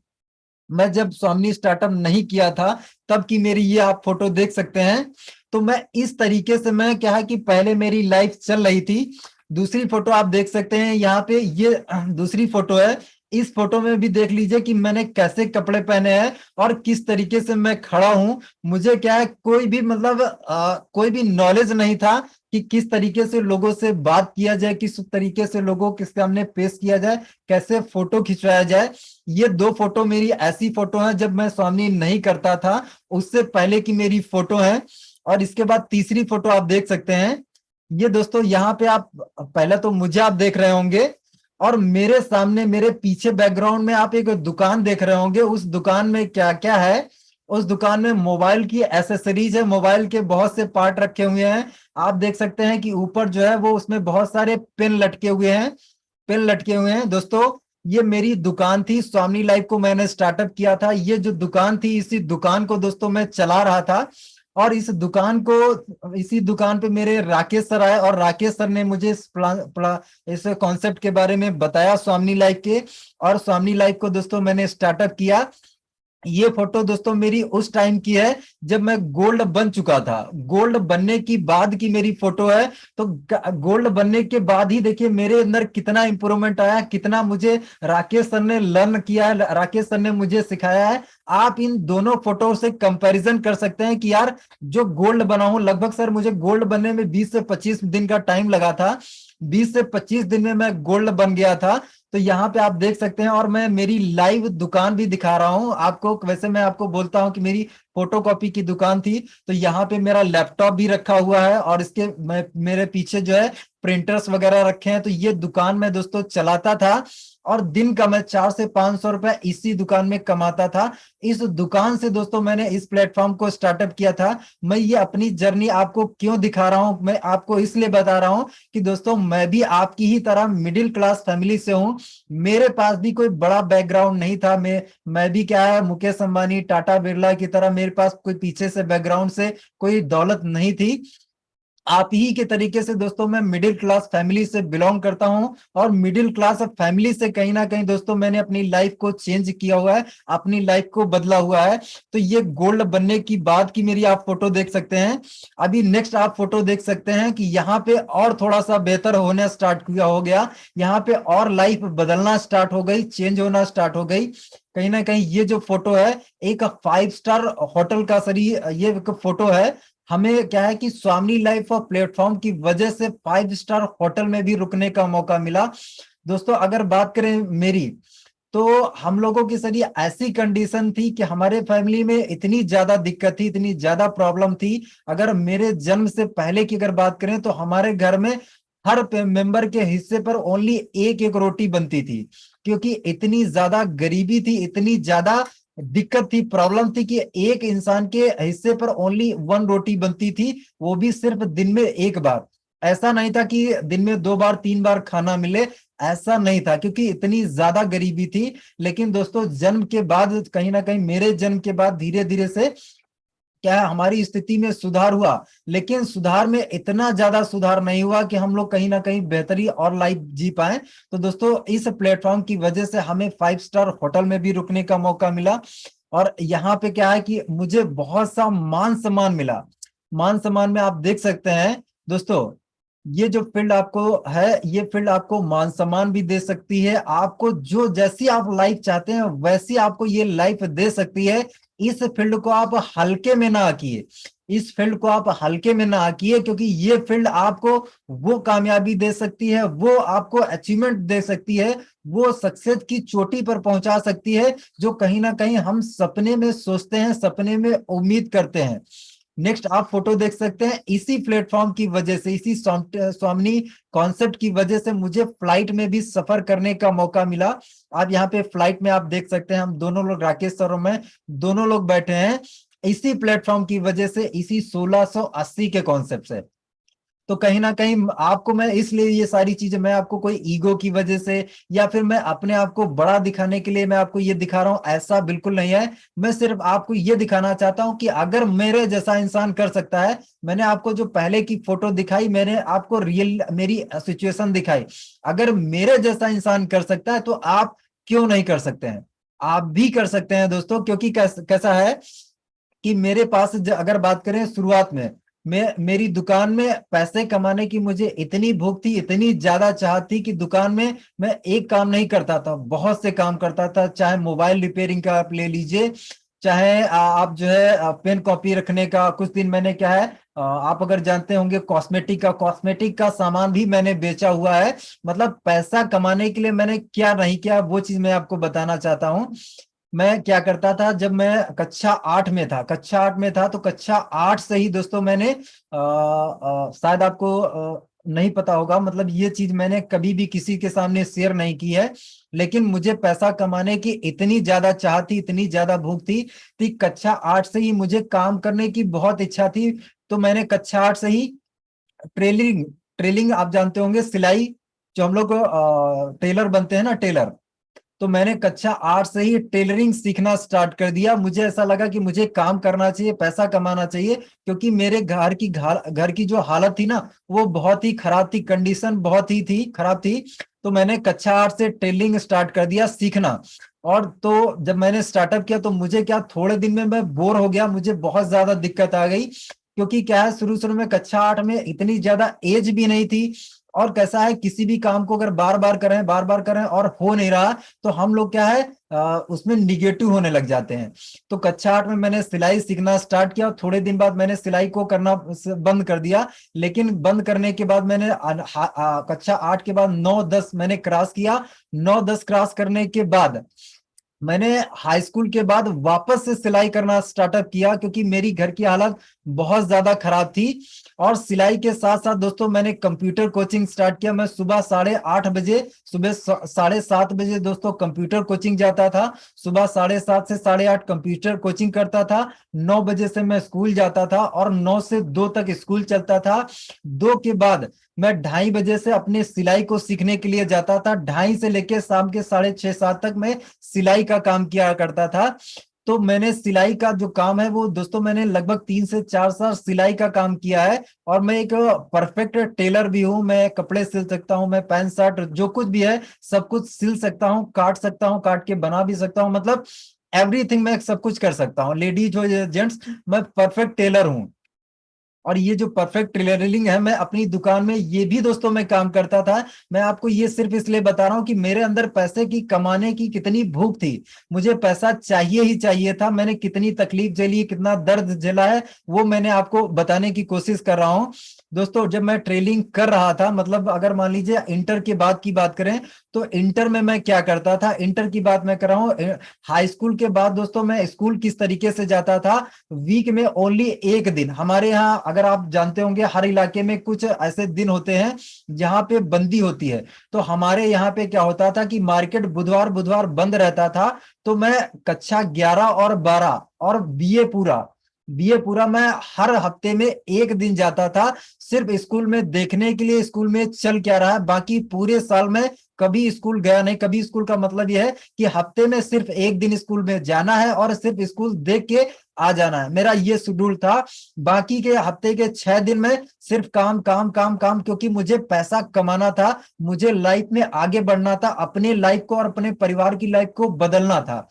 मैं जब स्वामी स्टार्टअप नहीं किया था तब की मेरी ये आप फोटो देख सकते हैं। तो मैं इस तरीके से, मैं क्या है कि पहले मेरी लाइफ चल रही थी। दूसरी फोटो आप देख सकते हैं यहाँ पे, ये दूसरी फोटो है। इस फोटो में भी देख लीजिए कि मैंने कैसे कपड़े पहने हैं और किस तरीके से मैं खड़ा हूं। मुझे क्या है, कोई भी मतलब कोई भी नॉलेज नहीं था कि किस तरीके से लोगों से बात किया जाए, किस तरीके से लोगों के सामने पेश किया जाए, कैसे फोटो खिंचवाया जाए। ये 2 फोटो मेरी ऐसी फोटो है जब मैं स्वामी नहीं करता था, उससे पहले की मेरी फोटो है। और इसके बाद तीसरी फोटो आप देख सकते हैं। ये दोस्तों यहाँ पे आप, पहले तो मुझे आप देख रहे होंगे, और मेरे सामने, मेरे पीछे बैकग्राउंड में आप एक दुकान देख रहे होंगे। उस दुकान में क्या क्या है? उस दुकान में मोबाइल की एसेसरीज है, मोबाइल के बहुत से पार्ट रखे हुए हैं। आप देख सकते हैं कि ऊपर जो है वो, उसमें बहुत सारे पेन लटके हुए हैं, पेन लटके हुए हैं दोस्तों। ये मेरी दुकान थी, स्वामी लाइफ को मैंने स्टार्टअप किया था। ये जो दुकान थी, इसी दुकान को दोस्तों मैं चला रहा था। और इस दुकान को, इसी दुकान पे मेरे राकेश सर आए, और राकेश सर ने मुझे इस कॉन्सेप्ट के बारे में बताया स्वामी लाइफ के। और स्वामी लाइफ को दोस्तों मैंने स्टार्टअप किया। ये फोटो दोस्तों मेरी उस टाइम की है जब मैं गोल्ड बन चुका था, गोल्ड बनने की बाद की मेरी फोटो है। तो गोल्ड बनने के बाद ही देखिए मेरे अंदर कितना इंप्रूवमेंट आया, कितना मुझे राकेश सर ने लर्न किया है, राकेश सर ने मुझे सिखाया है। आप इन दोनों फोटो से कंपैरिजन कर सकते हैं कि यार जो गोल्ड बना हूं, लगभग सर मुझे गोल्ड बनने में 20 से 25 दिन का टाइम लगा था। 20 से 25 दिन में मैं गोल्ड बन गया था। तो यहाँ पे आप देख सकते हैं, और मैं मेरी लाइव दुकान भी दिखा रहा हूँ आपको। वैसे मैं आपको बोलता हूँ कि मेरी फोटोकॉपी की दुकान थी, तो यहाँ पे मेरा लैपटॉप भी रखा हुआ है और इसके मेरे पीछे जो है प्रिंटर्स वगैरह रखे हैं। तो ये दुकान मैं दोस्तों चलाता था, और दिन का मैं 400 से 500 रुपए इसी दुकान में कमाता था। इस दुकान से दोस्तों मैंने इस प्लेटफॉर्म को स्टार्टअप किया था। मैं ये अपनी जर्नी आपको क्यों दिखा रहा हूं, मैं आपको इसलिए बता रहा हूं कि दोस्तों मैं भी आपकी ही तरह मिडिल क्लास फैमिली से हूं। मेरे पास भी कोई बड़ा बैकग्राउंड नहीं था। मैं भी क्या है, मुकेश अंबानी, टाटा बिरला की तरह मेरे पास कोई पीछे से बैकग्राउंड से कोई दौलत नहीं थी। आप ही के तरीके से दोस्तों मैं मिडिल क्लास फैमिली से बिलोंग करता हूं, और मिडिल क्लास फैमिली से कहीं ना कहीं दोस्तों मैंने अपनी लाइफ को चेंज किया हुआ है, अपनी लाइफ को बदला हुआ है। तो ये गोल्ड बनने की बाद की मेरी आप फोटो देख सकते हैं। अभी नेक्स्ट आप फोटो देख सकते हैं कि यहाँ पे और थोड़ा सा बेहतर होने स्टार्ट किया हो गया, यहाँ पे और लाइफ बदलना स्टार्ट हो गई, चेंज होना स्टार्ट हो गई। कहीं ना कहीं ये जो फोटो है एक 5 स्टार होटल का सरी ये एक फोटो है। हमें क्या है कि स्वामी लाइफ और प्लेटफॉर्म की वजह से 5 स्टार होटल में भी रुकने का मौका मिला। दोस्तों अगर बात करें मेरी, तो हम लोगों की सर ये ऐसी कंडीशन थी कि हमारे फैमिली में इतनी ज्यादा दिक्कत थी, इतनी ज्यादा प्रॉब्लम थी। अगर मेरे जन्म से पहले की अगर बात करें तो हमारे घर में हर मेंबर के हिस्से पर ओनली एक एक रोटी बनती थी, क्योंकि इतनी ज्यादा गरीबी थी, इतनी ज्यादा दिक्कत थी, प्रॉब्लम थी कि एक इंसान के हिस्से पर ओनली 1 रोटी बनती थी, वो भी सिर्फ दिन में एक बार। ऐसा नहीं था कि दिन में 2 बार 3 बार खाना मिले, ऐसा नहीं था, क्योंकि इतनी ज्यादा गरीबी थी। लेकिन दोस्तों जन्म के बाद कहीं ना कहीं मेरे जन्म के बाद धीरे धीरे से क्या है हमारी स्थिति में सुधार हुआ। लेकिन सुधार में इतना ज्यादा सुधार नहीं हुआ कि हम लोग कहीं ना कहीं बेहतरी और लाइफ जी पाए। तो दोस्तों इस प्लेटफॉर्म की वजह से हमें 5 स्टार होटल में भी रुकने का मौका मिला, और यहाँ पे क्या है कि मुझे बहुत सा मान सम्मान मिला। मान सम्मान में आप देख सकते हैं दोस्तों, ये जो फील्ड आपको है, ये फील्ड आपको मान सम्मान भी दे सकती है, आपको जो जैसी आप लाइफ चाहते हैं वैसी आपको ये लाइफ दे सकती है। इस फील्ड को आप हल्के में ना आकिए, इस फील्ड को आप हल्के में ना आकिए, क्योंकि ये फील्ड आपको वो कामयाबी दे सकती है, वो आपको अचीवमेंट दे सकती है, वो सक्सेस की चोटी पर पहुंचा सकती है, जो कहीं ना कहीं हम सपने में सोचते हैं, सपने में उम्मीद करते हैं। नेक्स्ट आप फोटो देख सकते हैं, इसी प्लेटफॉर्म की वजह से, इसी स्वामिनी कॉन्सेप्ट की वजह से मुझे फ्लाइट में भी सफर करने का मौका मिला। आप यहाँ पे फ्लाइट में आप देख सकते हैं, हम दोनों लोग, राकेश सर और मैं दोनों लोग बैठे हैं इसी प्लेटफॉर्म की वजह से, इसी 1680 के कॉन्सेप्ट से। तो कहीं ना कहीं आपको मैं इसलिए ये सारी चीजें, मैं आपको कोई ईगो की वजह से या फिर मैं अपने आप को बड़ा दिखाने के लिए मैं आपको ये दिखा रहा हूं, ऐसा बिल्कुल नहीं है। मैं सिर्फ आपको ये दिखाना चाहता हूं कि अगर मेरे जैसा इंसान कर सकता है, मैंने आपको जो पहले की फोटो दिखाई, मैंने आपको रियल मेरी सिचुएशन दिखाई, अगर मेरे जैसा इंसान कर सकता है तो आप क्यों नहीं कर सकते हैं? आप भी कर सकते हैं दोस्तों, क्योंकि कैसा है कि मेरे पास अगर बात करें शुरुआत में, मैं मेरी दुकान में पैसे कमाने की मुझे इतनी भूख थी, इतनी ज्यादा चाह थी कि दुकान में मैं एक काम नहीं करता था, बहुत से काम करता था। चाहे मोबाइल रिपेयरिंग का आप ले लीजिए, चाहे आप जो है पेन कॉपी रखने का, कुछ दिन मैंने क्या है आप अगर जानते होंगे कॉस्मेटिक का सामान भी मैंने बेचा हुआ है। मतलब पैसा कमाने के लिए मैंने क्या नहीं किया, वो चीज मैं आपको बताना चाहता हूँ। मैं क्या करता था, जब मैं कक्षा 8 में था तो कक्षा 8 से ही दोस्तों मैंने शायद आपको नहीं पता होगा, मतलब ये चीज मैंने कभी भी किसी के सामने शेयर नहीं की है, लेकिन मुझे पैसा कमाने की इतनी ज्यादा चाह थी, इतनी ज्यादा भूख थी कि कक्षा 8 से ही मुझे काम करने की बहुत इच्छा थी। तो मैंने कक्षा 8 से ही ट्रेलिंग ट्रेलिंग आप जानते होंगे, सिलाई, जो हम लोग टेलर बनते हैं ना, टेलर, तो मैंने कक्षा 8 से ही टेलरिंग सीखना स्टार्ट कर दिया। मुझे ऐसा लगा कि मुझे काम करना चाहिए, पैसा कमाना चाहिए, क्योंकि मेरे घर की जो हालत थी ना वो बहुत ही खराब थी, कंडीशन बहुत ही थी खराब थी। तो मैंने कक्षा 8 से टेलरिंग स्टार्ट कर दिया सीखना। और तो जब मैंने स्टार्टअप किया तो मुझे क्या, थोड़े दिन में मैं बोर हो गया, मुझे बहुत ज्यादा दिक्कत आ गई। क्योंकि क्या है, शुरू शुरू में कक्षा 8 में इतनी ज्यादा एज भी नहीं थी। और कैसा है, किसी भी काम को अगर बार बार करें और हो नहीं रहा, तो हम लोग क्या है, उसमें निगेटिव होने लग जाते हैं। तो कक्षा 8 में मैंने सिलाई सीखना स्टार्ट किया, और थोड़े दिन बाद मैंने सिलाई को करना बंद कर दिया। लेकिन बंद करने के बाद मैंने कक्षा 8 के बाद 9-10 मैंने क्रॉस किया। 9-10 क्रॉस करने के बाद मैंने हाई स्कूल के बाद वापस से सिलाई करना स्टार्टअप किया, क्योंकि मेरी घर की हालत बहुत ज्यादा खराब थी। और सिलाई के साथ साथ दोस्तों मैंने कंप्यूटर कोचिंग स्टार्ट किया। मैं सुबह 8:30 बजे, सुबह 7:30 बजे दोस्तों कंप्यूटर कोचिंग जाता था। सुबह 7:30 से 8:30 कंप्यूटर कोचिंग करता था। 9 बजे से मैं स्कूल जाता था, और 9 से 2 तक स्कूल चलता था। 2 के बाद मैं 2:30 बजे से अपने सिलाई को सीखने के लिए जाता था। 2:30 से लेकर शाम के 6:30-7 तक मैं सिलाई का काम किया करता था। तो मैंने सिलाई का जो काम है वो दोस्तों मैंने लगभग 3 से 4 साल सिलाई का काम किया है। और मैं एक परफेक्ट टेलर भी हूँ। मैं कपड़े सिल सकता हूँ, मैं पैंट शर्ट जो कुछ भी है सब कुछ सिल सकता हूँ, काट सकता हूँ, काट के बना भी सकता हूँ, मतलब एवरीथिंग मैं सब कुछ कर सकता हूँ, लेडीज हो या जेंट्स, मैं परफेक्ट टेलर हूँ। और ये जो परफेक्ट टेलरिंग है, मैं अपनी दुकान में ये भी दोस्तों मैं काम करता था। मैं आपको ये सिर्फ इसलिए बता रहा हूँ कि मेरे अंदर पैसे की कमाने की कितनी भूख थी। मुझे पैसा चाहिए ही चाहिए था। मैंने कितनी तकलीफ झेली, कितना दर्द झेला है, वो मैंने आपको बताने की कोशिश कर रहा हूँ। दोस्तों जब मैं ट्रेनिंग कर रहा था, मतलब अगर मान लीजिए इंटर के बाद की बात करें, तो इंटर में मैं क्या करता था, इंटर की बात मैं कर रहा हूँ। हाई स्कूल के बाद दोस्तों मैं स्कूल किस तरीके से जाता था, वीक में ओनली एक दिन, हमारे यहाँ अगर आप जानते होंगे हर इलाके में कुछ ऐसे दिन होते हैं जहाँ पे बंदी होती है। तो हमारे यहाँ पे क्या होता था कि मार्केट बुधवार बुधवार बंद रहता था। तो मैं कक्षा 11 और 12 और बीए पूरा मैं हर हफ्ते में एक दिन जाता था, सिर्फ स्कूल में देखने के लिए स्कूल में चल क्या रहा है। बाकी पूरे साल में कभी स्कूल गया नहीं। कभी स्कूल का मतलब यह है कि हफ्ते में सिर्फ एक दिन स्कूल में जाना है और सिर्फ स्कूल देख के आ जाना है, मेरा ये शेड्यूल था। बाकी के हफ्ते के 6 दिन में सिर्फ काम काम काम काम, क्योंकि मुझे पैसा कमाना था, मुझे लाइफ में आगे बढ़ना था, अपने लाइफ को और अपने परिवार की लाइफ को बदलना था।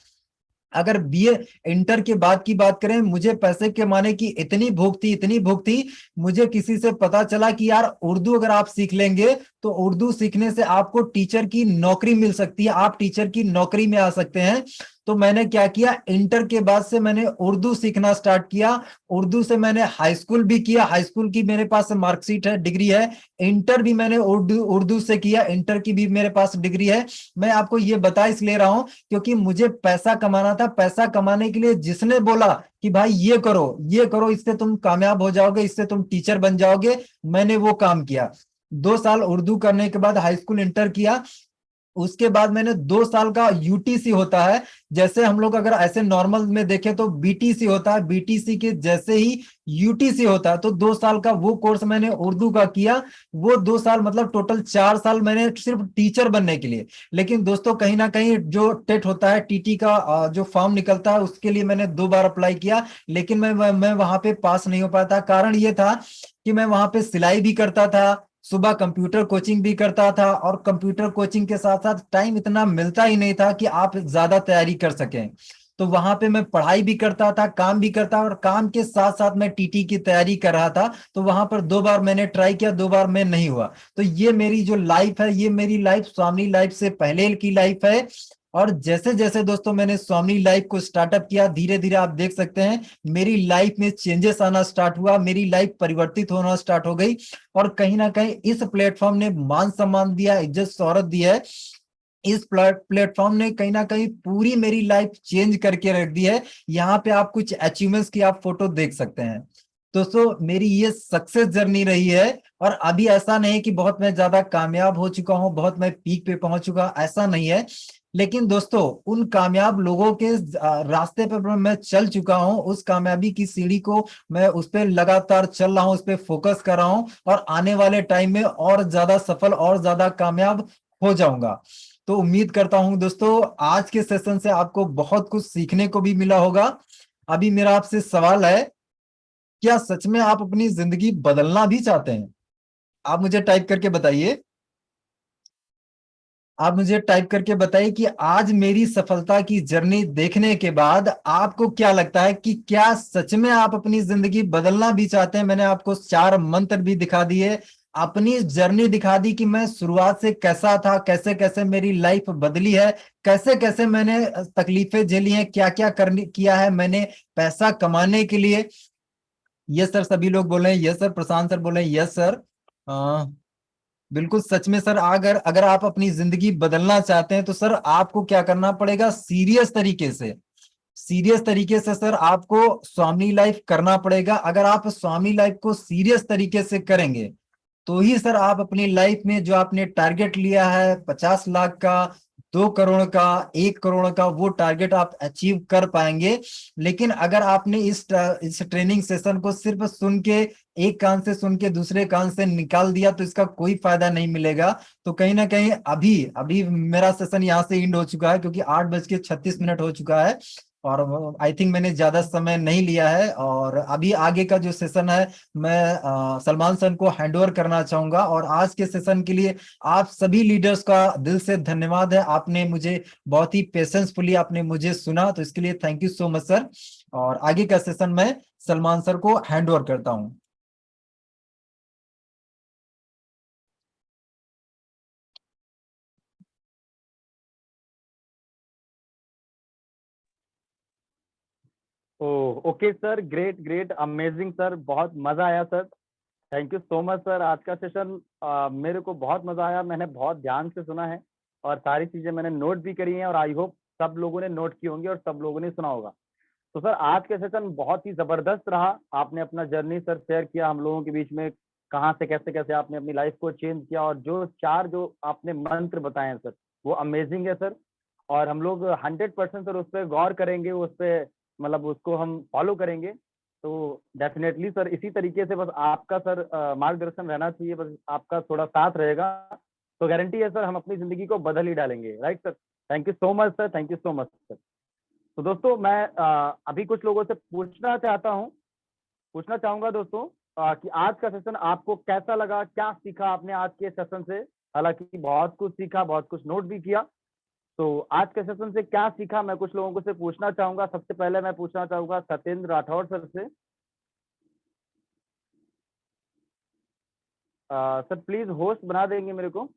अगर बीए इंटर के बाद की बात करें, मुझे पैसे कमाने की इतनी भूख थी, इतनी भूख थी। मुझे किसी से पता चला कि यार उर्दू अगर आप सीख लेंगे तो उर्दू सीखने से आपको टीचर की नौकरी मिल सकती है, आप टीचर की नौकरी में आ सकते हैं। तो मैंने क्या किया, इंटर के बाद से मैंने उर्दू सीखना स्टार्ट किया। उर्दू से मैंने हाई स्कूल भी किया, हाई स्कूल की मेरे पास मार्कशीट है, डिग्री है। इंटर भी मैंने उर्दू उर्दू से किया, इंटर की भी मेरे पास डिग्री है। मैं आपको ये बता इसलिए रहा हूं क्योंकि मुझे पैसा कमाना था। पैसा कमाने के लिए जिसने बोला कि भाई ये करो, इससे तुम कामयाब हो जाओगे, इससे तुम टीचर बन जाओगे, मैंने वो काम किया। 2 साल उर्दू करने के बाद हाई स्कूल इंटर किया। उसके बाद मैंने 2 साल का यूटीसी होता है, जैसे हम लोग अगर ऐसे नॉर्मल में देखें तो बीटीसी होता है, बीटीसी के जैसे ही यूटीसी होता है। तो 2 साल का वो कोर्स मैंने उर्दू का किया। वो 2 साल मतलब टोटल 4 साल मैंने सिर्फ टीचर बनने के लिए। लेकिन दोस्तों कहीं ना कहीं जो टेट होता है, टीटी का जो फॉर्म निकलता है, उसके लिए मैंने 2 बार अप्लाई किया, लेकिन मैं वहां पे पास नहीं हो पाया था। कारण ये था कि मैं वहां पे सिलाई भी करता था, सुबह कंप्यूटर कोचिंग भी करता था, और कंप्यूटर कोचिंग के साथ साथ टाइम इतना मिलता ही नहीं था कि आप ज्यादा तैयारी कर सकें। तो वहां पे मैं पढ़ाई भी करता था, काम भी करता, और काम के साथ साथ मैं टीटी की तैयारी कर रहा था। तो वहां पर 2 बार मैंने ट्राई किया, 2 बार में नहीं हुआ। तो ये मेरी जो लाइफ है, ये मेरी लाइफ स्वामी लाइफ से पहले की लाइफ है। और जैसे जैसे दोस्तों मैंने स्वामी लाइफ को स्टार्टअप किया, धीरे धीरे आप देख सकते हैं मेरी लाइफ में चेंजेस आना स्टार्ट हुआ, मेरी लाइफ परिवर्तित होना स्टार्ट हो गई। और कहीं ना कहीं इस प्लेटफॉर्म ने मान सम्मान दिया, इज्जत शोहरत दी है। इस प्लेटफॉर्म ने कहीं ना कहीं पूरी मेरी लाइफ चेंज करके रख दी है। यहाँ पे आप कुछ अचीवमेंट्स की आप फोटो देख सकते हैं। दोस्तों मेरी ये सक्सेस जर्नी रही है। और अभी ऐसा नहीं कि बहुत मैं ज्यादा कामयाब हो चुका हूं, बहुत मैं पीक पे पहुंच चुका, ऐसा नहीं है। लेकिन दोस्तों उन कामयाब लोगों के रास्ते पर मैं चल चुका हूं, उस कामयाबी की सीढ़ी को मैं उस पर लगातार चल रहा हूं, उस पर फोकस कर रहा हूं, और आने वाले टाइम में और ज्यादा सफल और ज्यादा कामयाब हो जाऊंगा। तो उम्मीद करता हूं दोस्तों आज के सेशन से आपको बहुत कुछ सीखने को भी मिला होगा। अभी मेरा आपसे सवाल है, क्या सच में आप अपनी जिंदगी बदलना भी चाहते हैं? आप मुझे टाइप करके बताइए। आप मुझे टाइप करके बताइए कि आज मेरी सफलता की जर्नी देखने के बाद आपको क्या लगता है कि क्या सच में आप अपनी जिंदगी बदलना भी चाहते हैं। मैंने आपको 4 मंत्र भी दिखा दिए, अपनी जर्नी दिखा दी कि मैं शुरुआत से कैसा था, कैसे कैसे मेरी लाइफ बदली है, कैसे कैसे मैंने तकलीफें झेली हैं, क्या क्या करने किया है मैंने पैसा कमाने के लिए। यस सर, सभी लोग बोल रहे हैं यस सर। प्रशांत सर बोल रहे हैं यस सर। बिल्कुल सच में सर, अगर अगर आप अपनी जिंदगी बदलना चाहते हैं तो सर आपको क्या करना पड़ेगा, सीरियस तरीके से सर आपको स्वामी लाइफ करना पड़ेगा। अगर आप स्वामी लाइफ को सीरियस तरीके से करेंगे तो ही सर आप अपनी लाइफ में जो आपने टारगेट लिया है 50 लाख का, 2 करोड़ का, 1 करोड़ का, वो टारगेट आप अचीव कर पाएंगे। लेकिन अगर आपने इस ट्रेनिंग सेशन को सिर्फ सुन के, एक कान से सुन के दूसरे कान से निकाल दिया तो इसका कोई फायदा नहीं मिलेगा। तो कहीं ना कहीं अभी अभी मेरा सेशन यहाँ से एंड हो चुका है क्योंकि 8:36 हो चुका है और आई थिंक मैंने ज्यादा समय नहीं लिया है। और अभी आगे का जो सेशन है मैं सलमान सर को हैंडओवर करना चाहूंगा। और आज के सेशन के लिए आप सभी लीडर्स का दिल से धन्यवाद है। आपने मुझे बहुत ही पेशेंसफुली आपने मुझे सुना, तो इसके लिए thank you so much sir. और आगे का सेशन मैं सलमान सर को हैंडओवर करता हूँ। Oh okay sir, great great amazing sir, बहुत मजा आया sir. Thank you so much sir. आज का सेशन मेरे को बहुत मजा आया, मैंने बहुत ध्यान से सुना है और सारी चीजें मैंने नोट भी करी हैं और आई होप सब लोगों ने नोट की होंगी और सब लोगों ने सुना होगा। तो सर आज का सेशन बहुत ही जबरदस्त रहा। आपने अपना जर्नी सर शेयर किया हम लोगों के बीच में, कहाँ से कैसे कैसे आपने अपनी लाइफ को चेंज किया, और जो 4 जो आपने मंत्र बताए हैं सर वो अमेजिंग है सर। और हम लोग 100% सर उस पर गौर करेंगे, उस पर मतलब उसको हम फॉलो करेंगे। तो डेफिनेटली सर इसी तरीके से बस आपका सर मार्गदर्शन रहना चाहिए, बस आपका थोड़ा साथ रहेगा तो गारंटी है सर हम अपनी जिंदगी को बदल ही डालेंगे। Right sir, thank you so much sir, thank you so much sir. तो दोस्तों मैं अभी कुछ लोगों से पूछना चाहूंगा दोस्तों कि आज का सेशन आपको कैसा लगा, क्या सीखा आपने आज के सेशन से। हालांकि बहुत कुछ सीखा, बहुत कुछ नोट भी किया। तो आज के सेशन से क्या सीखा मैं कुछ लोगों को से पूछना चाहूंगा। सबसे पहले मैं पूछना चाहूंगा सत्येंद्र राठौर सर से। सर प्लीज होस्ट बना देंगे मेरे को।